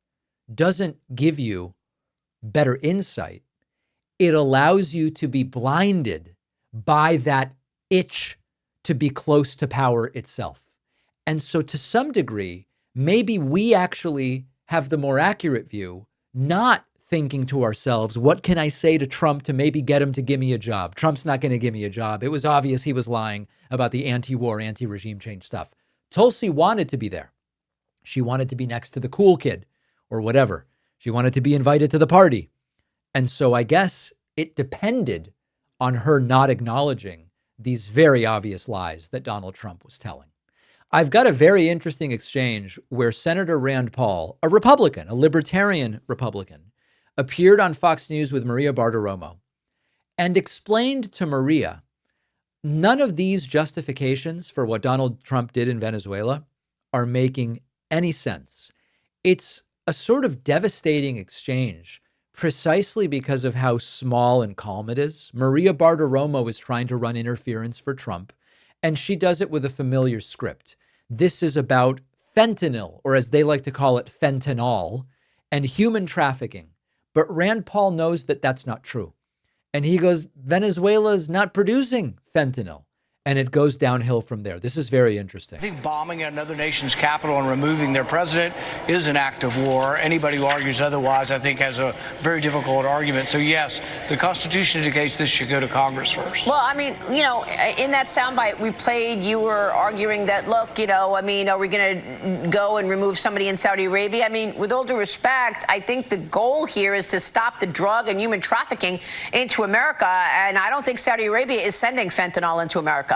doesn't give you better insight. It allows you to be blinded by that itch to be close to power itself. And so to some degree, maybe we actually have the more accurate view, not thinking to ourselves, what can I say to Trump to maybe get him to give me a job? Trump's not going to give me a job. It was obvious he was lying about the anti-war, anti-regime change stuff. Tulsi wanted to be there. She wanted to be next to the cool kid or whatever. She wanted to be invited to the party. And so I guess it depended on her not acknowledging these very obvious lies that Donald Trump was telling. I've got a very interesting exchange where Senator Rand Paul, a Republican, a libertarian Republican, appeared on Fox News with Maria Bartiromo and explained to Maria, none of these justifications for what Donald Trump did in Venezuela are making any sense. It's a sort of devastating exchange precisely because of how small and calm it is. Maria Bartiromo is trying to run interference for Trump, and she does it with a familiar script. This is about fentanyl, or as they like to call it, fentanyl, and human trafficking. But Rand Paul knows that that's not true. And he goes, Venezuela is not producing fentanyl. And it goes downhill from there. This is very interesting. I think bombing another nation's capital and removing their president is an act of war. Anybody who argues otherwise, I think, has a very difficult argument. So, yes, the Constitution indicates this should go to Congress first. Well, I mean, you know, in that soundbite we played, you were arguing that, look, you know, I mean, are we going to go and remove somebody in Saudi Arabia? I mean, with all due respect, I think the goal here is to stop the drug and human trafficking into America. And I don't think Saudi Arabia is sending fentanyl into America.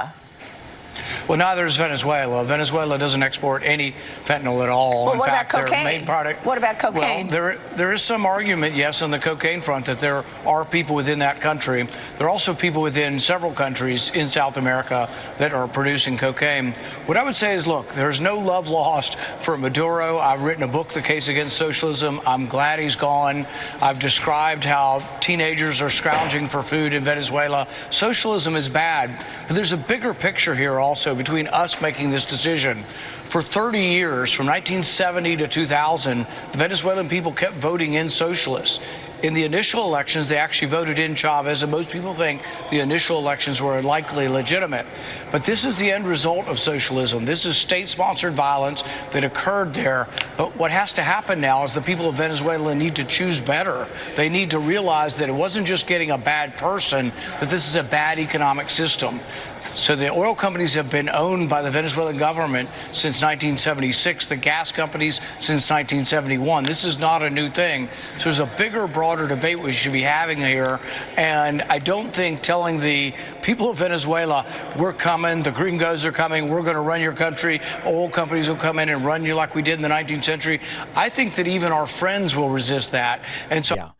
Well, neither is Venezuela. Venezuela doesn't export any fentanyl at all. Well, what about cocaine? Their main product. What about cocaine? Well, there is some argument, yes, on the cocaine front that there are people within that country. There are also people within several countries in South America that are producing cocaine. What I would say is, look, there's no love lost for Maduro. I've written a book, The Case Against Socialism. I'm glad he's gone. I've described how teenagers are scrounging for food in Venezuela. Socialism is bad, but there's a bigger picture here also between us making this decision. For 30 years, from 1970 to 2000, the Venezuelan people kept voting in socialists. In the initial elections, they actually voted in Chavez, and most people think the initial elections were likely legitimate. But this is the end result of socialism. This is state-sponsored violence that occurred there. But what has to happen now is the people of Venezuela need to choose better. They need to realize that it wasn't just getting a bad person, that this is a bad economic system. So the oil companies have been owned by the Venezuelan government since 1976, the gas companies since 1971. This is not a new thing. So there's a bigger, broader debate we should be having here. And I don't think telling the people of Venezuela, we're coming, the gringos are coming, we're going to run your country, oil companies will come in and run you like we did in the 19th century. I think that even our friends will resist that. And so. Yeah.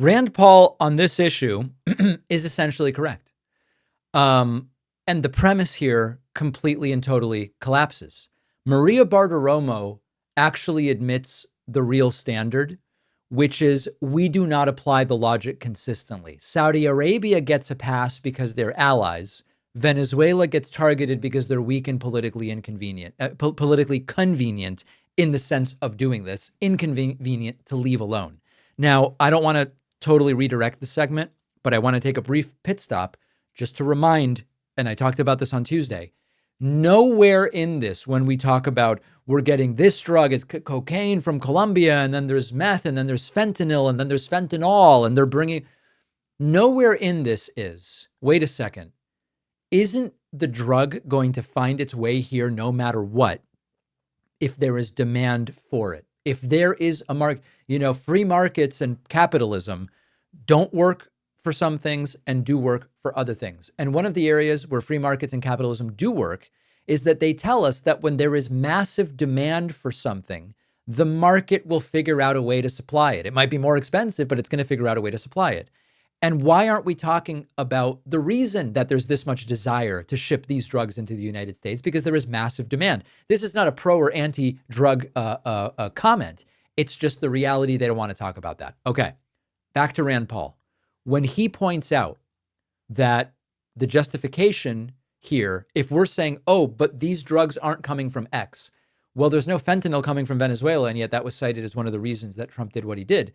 Rand Paul on this issue is essentially correct. And the premise here completely and totally collapses. Maria Bartiromo actually admits the real standard, which is we do not apply the logic consistently. Saudi Arabia gets a pass because they're allies. Venezuela gets targeted because they're weak and politically convenient in the sense of doing this, inconvenient to leave alone. Now, I don't want to totally redirect the segment, but I want to take a brief pit stop just to remind, and I talked about this on Tuesday, nowhere in this, when we talk about we're getting this drug, it's cocaine from Colombia, and then there's meth, and then there's fentanyl, and then there's fentanyl, and they're bringing, nowhere in this is, wait a second, isn't the drug going to find its way here no matter what if there is demand for it? If there is a market, free markets and capitalism don't work for some things and do work for other things. And one of the areas where free markets and capitalism do work is that they tell us that when there is massive demand for something, the market will figure out a way to supply it. It might be more expensive, but it's going to figure out a way to supply it. And why aren't we talking about the reason that there's this much desire to ship these drugs into the United States? Because there is massive demand. This is not a pro or anti-drug comment. It's just the reality. They don't want to talk about that. Okay, back to Rand Paul. When he points out that the justification here, if we're saying, oh, but these drugs aren't coming from X, well, there's no fentanyl coming from Venezuela, and yet that was cited as one of the reasons that Trump did what he did.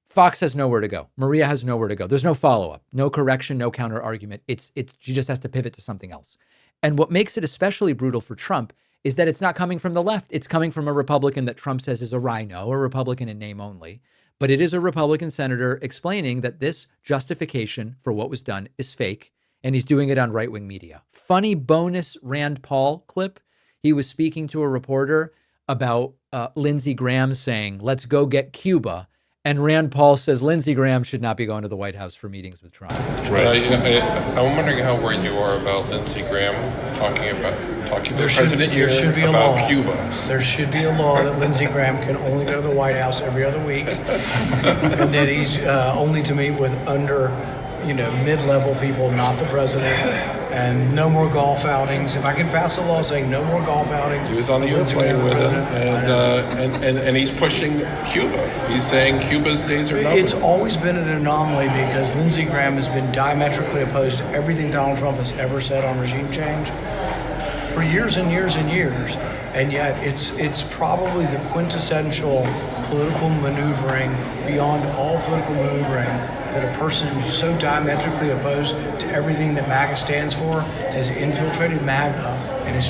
Fox has nowhere to go. Maria has nowhere to go. There's no follow-up, no correction, no counter argument. She just has to pivot to something else. And what makes it especially brutal for Trump is that it's not coming from the left. It's coming from a Republican that Trump says is a rhino, a Republican in name only. But it is a Republican senator explaining that this justification for what was done is fake, and he's doing it on right-wing media. Funny bonus Rand Paul clip. He was speaking to a reporter about Lindsey Graham saying, let's go get Cuba. And Rand Paul says Lindsey Graham should not be going to the White House for meetings with Trump. Right. I'm wondering how worried you are about Lindsey Graham talking to the president here about Cuba. There should be a law that Lindsey Graham can only go to the White House every other week, and that he's only to meet with mid-level people, not the president, and no more golf outings. If I could pass a law saying no more golf outings. He was on the airplane with him, and he's pushing Cuba. He's saying Cuba's days are numbered. It's always been an anomaly because Lindsey Graham has been diametrically opposed to everything Donald Trump has ever said on regime change for years and years and years. And yet it's probably the quintessential political maneuvering beyond all political maneuvering that a person who's so diametrically opposed to everything that MAGA stands for has infiltrated MAGA and is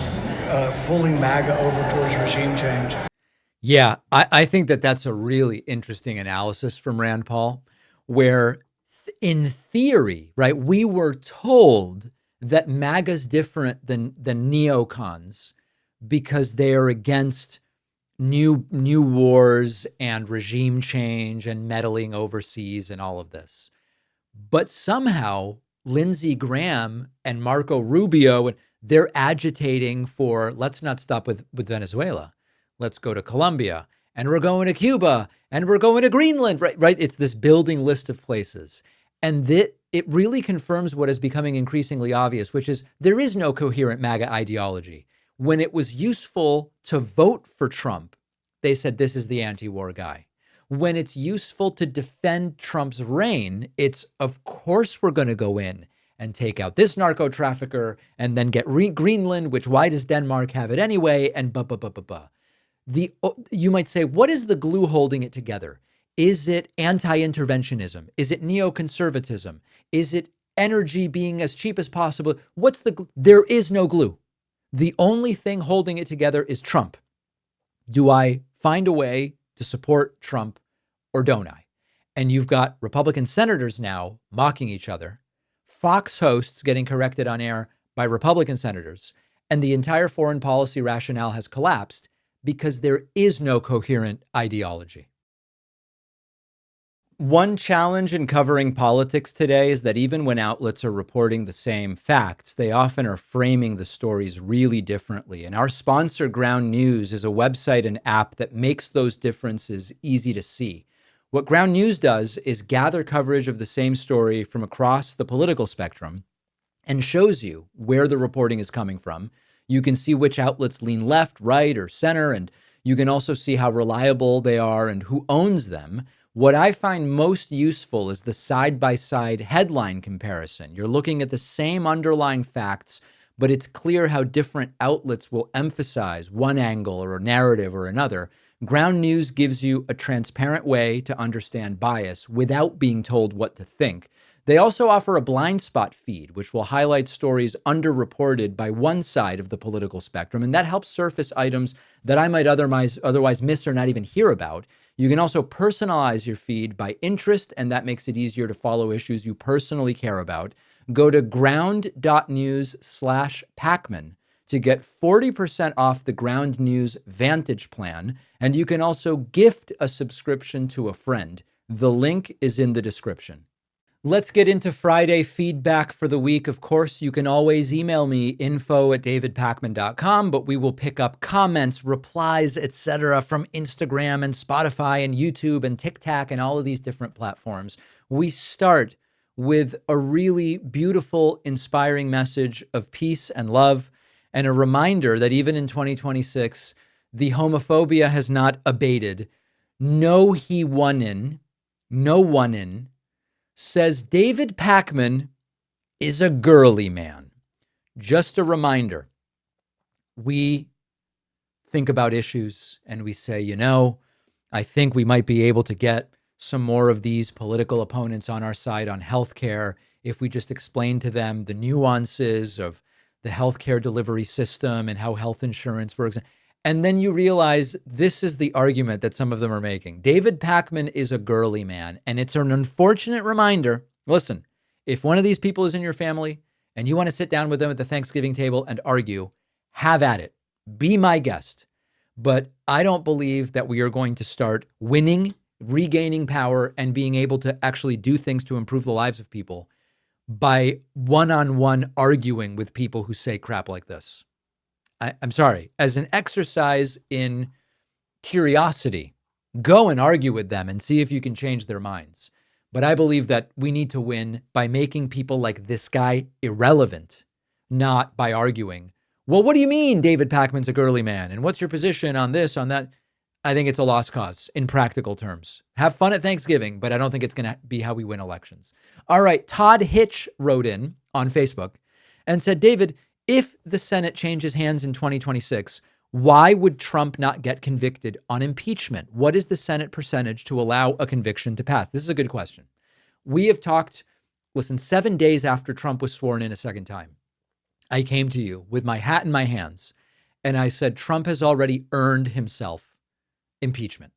pulling MAGA over towards regime change. Yeah, I think that's a really interesting analysis from Rand Paul, where in theory, right, we were told that MAGA's different than neocons because they are against new wars and regime change and meddling overseas and all of this. But somehow Lindsey Graham and Marco Rubio, they're agitating for, let's not stop with Venezuela. Let's go to Colombia, and we're going to Cuba, and we're going to Greenland, right? It's this building list of places. And it really confirms what is becoming increasingly obvious, which is there is no coherent MAGA ideology. When it was useful to vote for Trump, they said this is the anti-war guy. When it's useful to defend Trump's reign, it's of course we're going to go in and take out this narco trafficker and then get Greenland, which why does Denmark have it anyway? And you might say, what is the glue holding it together? Is it anti-interventionism? Is it neoconservatism? Is it energy being as cheap as possible? What's the glue? There is no glue. The only thing holding it together is Trump. Do I find a way to support Trump or don't I? And you've got Republican senators now mocking each other, Fox hosts getting corrected on air by Republican senators, and the entire foreign policy rationale has collapsed because there is no coherent ideology. One challenge in covering politics today is that even when outlets are reporting the same facts, they often are framing the stories really differently. And our sponsor, Ground News, is a website and app that makes those differences easy to see. What Ground News does is gather coverage of the same story from across the political spectrum and shows you where the reporting is coming from. You can see which outlets lean left, right, or center, and you can also see how reliable they are and who owns them. What I find most useful is the side-by-side headline comparison. You're looking at the same underlying facts, but it's clear how different outlets will emphasize one angle or a narrative or another. Ground News gives you a transparent way to understand bias without being told what to think. They also offer a blind spot feed, which will highlight stories underreported by one side of the political spectrum, and that helps surface items that I might otherwise miss or not even hear about. You can also personalize your feed by interest, and that makes it easier to follow issues you personally care about. Go to ground.news/Pakman to get 40% off the Ground News Vantage plan, and you can also gift a subscription to a friend. The link is in the description. Let's get into Friday feedback for the week. Of course, you can always email me, info@davidpakman.com, but we will pick up comments, replies, etc. from Instagram and Spotify and YouTube and TikTok and all of these different platforms. We start with a really beautiful, inspiring message of peace and love, and a reminder that even in 2026, the homophobia has not abated. No one in says David Pakman is a girly man. Just a reminder, we think about issues and we say, I think we might be able to get some more of these political opponents on our side on healthcare if we just explain to them the nuances of the healthcare delivery system and how health insurance works. And then you realize this is the argument that some of them are making. David Pakman is a girly man. And it's an unfortunate reminder. Listen, if one of these people is in your family and you want to sit down with them at the Thanksgiving table and argue, have at it. Be my guest. But I don't believe that we are going to start winning, regaining power, and being able to actually do things to improve the lives of people by one-on-one arguing with people who say crap like this. I'm sorry, as an exercise in curiosity, go and argue with them and see if you can change their minds. But I believe that we need to win by making people like this guy irrelevant, not by arguing, well, what do you mean David Pakman's a girly man? And what's your position on this, on that? I think it's a lost cause in practical terms. Have fun at Thanksgiving, but I don't think it's going to be how we win elections. All right, Todd Hitch wrote in on Facebook and said, David, if the Senate changes hands in 2026, why would Trump not get convicted on impeachment? What is the Senate percentage to allow a conviction to pass? This is a good question. We have talked, 7 days after Trump was sworn in a second time, I came to you with my hat in my hands and I said, Trump has already earned himself impeachment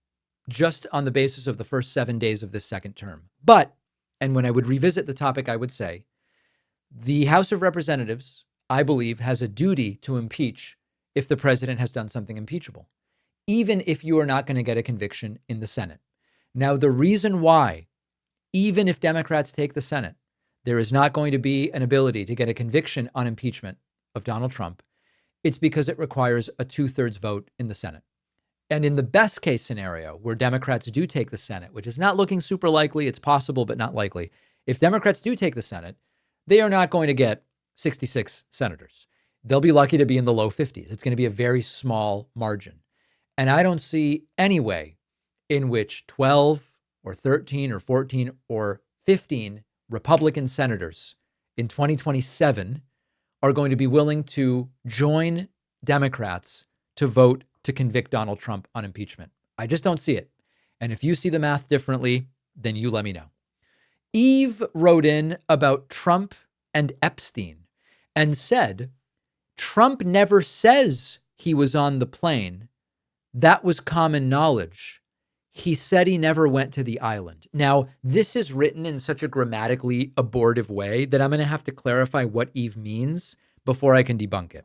just on the basis of the first 7 days of this second term. But, and when I would revisit the topic, I would say the House of Representatives, I believe, has a duty to impeach if the president has done something impeachable, even if you are not going to get a conviction in the Senate. Now, the reason why, even if Democrats take the Senate, there is not going to be an ability to get a conviction on impeachment of Donald Trump, it's because it requires a 2/3 vote in the Senate. And in the best case scenario, where Democrats do take the Senate, which is not looking super likely, it's possible, but not likely. If Democrats do take the Senate, they are not going to get 66 senators. They'll be lucky to be in the low 50s. It's going to be a very small margin. And I don't see any way in which 12 or 13 or 14 or 15 Republican senators in 2027 are going to be willing to join Democrats to vote to convict Donald Trump on impeachment. I just don't see it. And if you see the math differently, then you let me know. Eve wrote in about Trump and Epstein and said, Trump never says he was on the plane. That was common knowledge. He said he never went to the island. Now, this is written in such a grammatically abortive way that I'm going to have to clarify what Eve means before I can debunk it.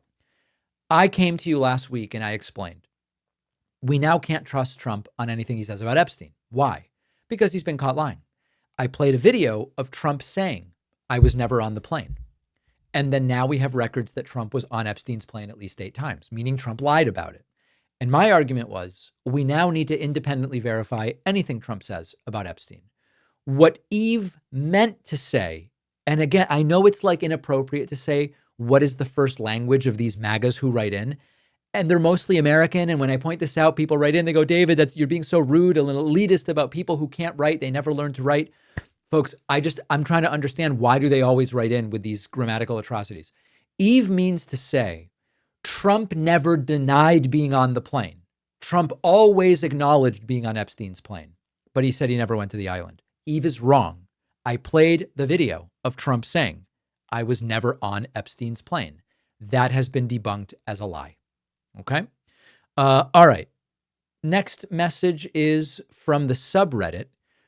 I came to you last week and I explained, we now can't trust Trump on anything he says about Epstein. Why? Because he's been caught lying. I played a video of Trump saying, I was never on the plane. And then now we have records that Trump was on Epstein's plane at least 8 times, meaning Trump lied about it. And my argument was, we now need to independently verify anything Trump says about Epstein. What Eve meant to say, and again, I know it's like inappropriate to say, what is the first language of these MAGAs who write in? And they're mostly American. And when I point this out, people write in, they go, David, you're being so rude and elitist about people who can't write. They never learn to write. Folks, I'm trying to understand, why do they always write in with these grammatical atrocities? Eve means to say, Trump never denied being on the plane. Trump always acknowledged being on Epstein's plane, but he said he never went to the island. Eve is wrong. I played the video of Trump saying, I was never on Epstein's plane. That has been debunked as a lie. Okay. All right. Next message is from the subreddit,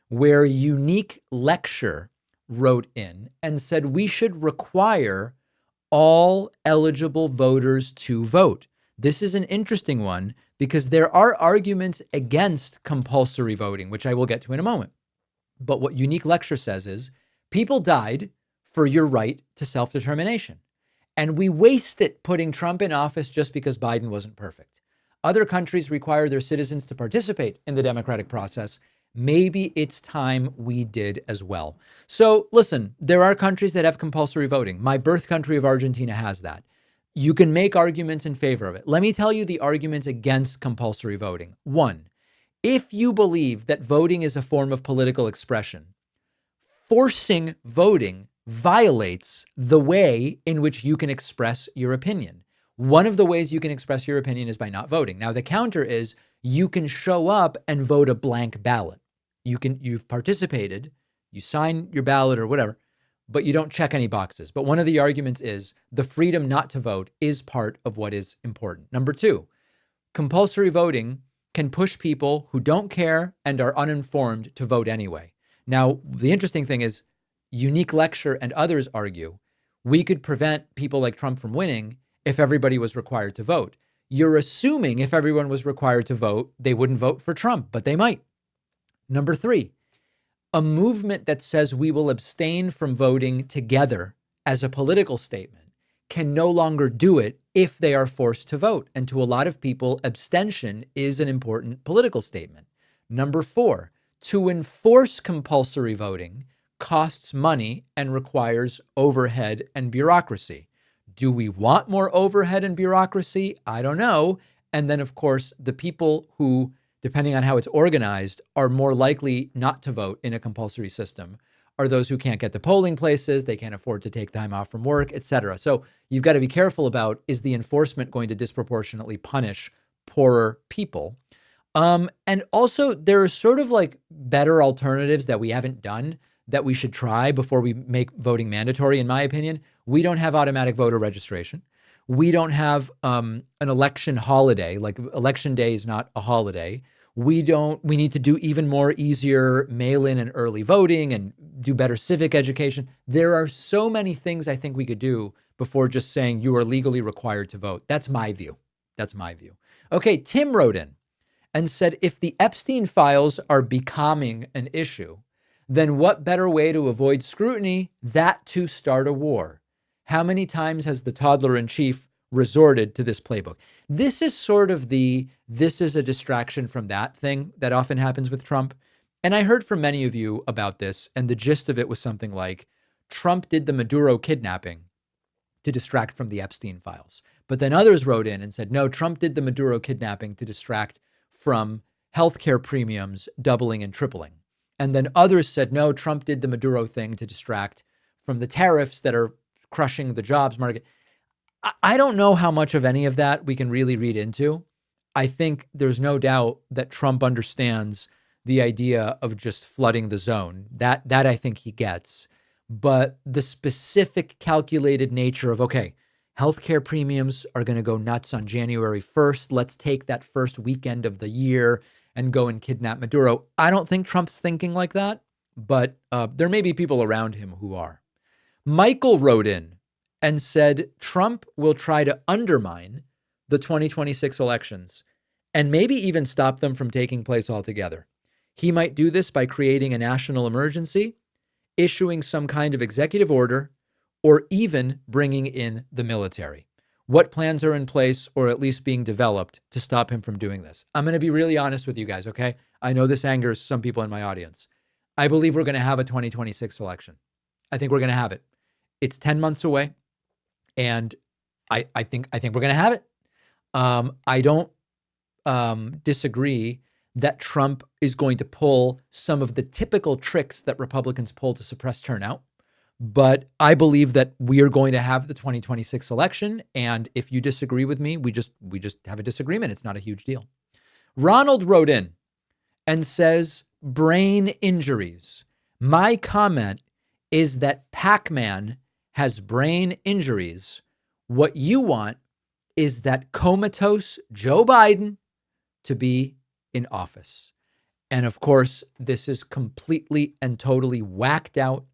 where Unique Lecture wrote in and said we should require all eligible voters to vote. This is an interesting one because there are arguments against compulsory voting, which I will get to in a moment. But what Unique Lecture says is people died for your right to self-determination. And we waste it putting Trump in office just because Biden wasn't perfect. Other countries require their citizens to participate in the democratic process. Maybe it's time we did as well. So listen, there are countries that have compulsory voting. My birth country of Argentina has that. You can make arguments in favor of it. Let me tell you the arguments against compulsory voting. One, if you believe that voting is a form of political expression, forcing voting violates the way in which you can express your opinion. One of the ways you can express your opinion is by not voting. Now, the counter is you can show up and vote a blank ballot. You've participated, you sign your ballot or whatever, but you don't check any boxes. But one of the arguments is the freedom not to vote is part of what is important. Number two, compulsory voting can push people who don't care and are uninformed to vote anyway. Now, the interesting thing is, Unique Lecture and others argue we could prevent people like Trump from winning if everybody was required to vote. You're assuming if everyone was required to vote, they wouldn't vote for Trump, but they might. Number three, a movement that says we will abstain from voting together as a political statement can no longer do it if they are forced to vote. And to a lot of people, abstention is an important political statement. Number four, to enforce compulsory voting costs money and requires overhead and bureaucracy. Do we want more overhead and bureaucracy? I don't know. And then, of course, the people who, depending on how it's organized, are more likely not to vote in a compulsory system are those who can't get to polling places, they can't afford to take time off from work, et cetera. So you've got to be careful about, is the enforcement going to disproportionately punish poorer people? And also, there are sort of like better alternatives that we haven't done that we should try before we make voting mandatory, in my opinion. We don't have automatic voter registration. We don't have an election holiday, like election day is not a holiday. We need to do even more easier mail-in and early voting and do better civic education. There are so many things I think we could do before just saying you are legally required to vote. That's my view. That's my view. Okay, Tim wrote in and said, if the Epstein files are becoming an issue, then what better way to avoid scrutiny than to start a war? How many times has the toddler-in-chief resorted to this playbook? This is sort of this is a distraction from that thing that often happens with Trump. And I heard from many of you about this, and the gist of it was something like, Trump did the Maduro kidnapping to distract from the Epstein files. But then others wrote in and said, no, Trump did the Maduro kidnapping to distract from healthcare premiums doubling and tripling. And then others said, no, Trump did the Maduro thing to distract from the tariffs that are crushing the jobs market. I don't know how much of any of that we can really read into. I think there's no doubt that Trump understands the idea of just flooding the zone. That I think he gets. But the specific calculated nature of, okay, healthcare premiums are going to go nuts on January 1st. Let's take that first weekend of the year and go and kidnap Maduro. I don't think Trump's thinking like that, but there may be people around him who are. Michael wrote in and said, Trump will try to undermine the 2026 elections and maybe even stop them from taking place altogether. He might do this by creating a national emergency, issuing some kind of executive order, or even bringing in the military. what plans are in place or at least being developed to stop him from doing this. I'm going to be really honest with you guys, okay? I know this angers some people in my audience. I believe we're going to have a 2026 election. I think we're going to have it. It's 10 months away, and I think we're going to have it. I don't disagree that Trump is going to pull some of the typical tricks that Republicans pull to suppress turnout. But I believe that we are going to have the 2026 election. And if you disagree with me, we just have a disagreement. It's not a huge deal. Ronald wrote in and says, brain injuries. My comment is that Pakman has brain injuries. What you want is that comatose Joe Biden to be in office. And of course, this is completely and totally whacked out.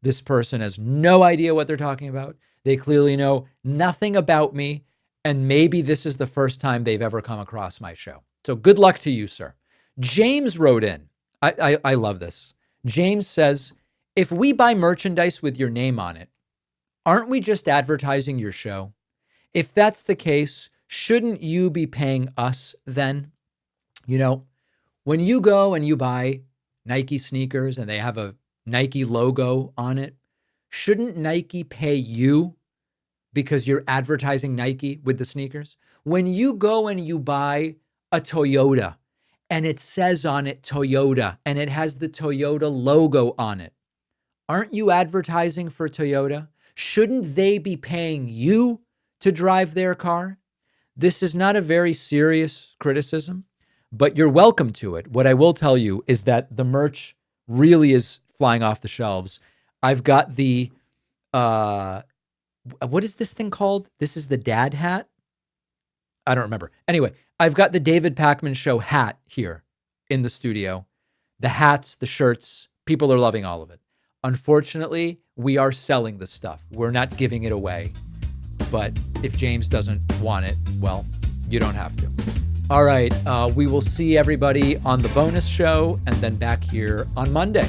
This person has no idea what they're talking about. They clearly know nothing about me. And maybe this is the first time they've ever come across my show. So good luck to you, sir. James wrote in. I love this. James says, if we buy merchandise with your name on it, aren't we just advertising your show? If that's the case, shouldn't you be paying us then? You know, when you go and you buy Nike sneakers and they have a Nike logo on it, shouldn't Nike pay you because you're advertising Nike with the sneakers? When you go and you buy a Toyota and it says on it Toyota and it has the Toyota logo on it, aren't you advertising for Toyota? Shouldn't they be paying you to drive their car? This is not a very serious criticism, but you're welcome to it. What I will tell you is that the merch really is flying off the shelves. I've got the, what is this thing called? This is the dad hat. I don't remember. Anyway, I've got the David Pakman Show hat here in the studio. The hats, the shirts, people are loving all of it. Unfortunately, we are selling the stuff. We're not giving it away. But if James doesn't want it, well, you don't have to. All right. We will see everybody on the bonus show and then back here on Monday.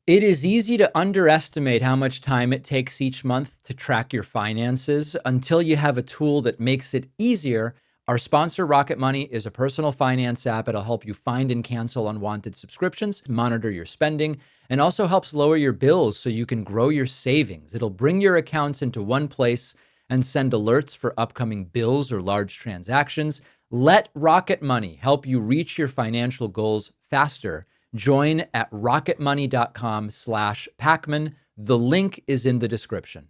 It is easy to underestimate how much time it takes each month to track your finances until you have a tool that makes it easier. Our sponsor, Rocket Money, is a personal finance app. It'll help you find and cancel unwanted subscriptions, monitor your spending, and also helps lower your bills so you can grow your savings. It'll bring your accounts into one place and send alerts for upcoming bills or large transactions. Let Rocket Money help you reach your financial goals faster. Join at rocketmoney.com/Pakman. The link is in the description.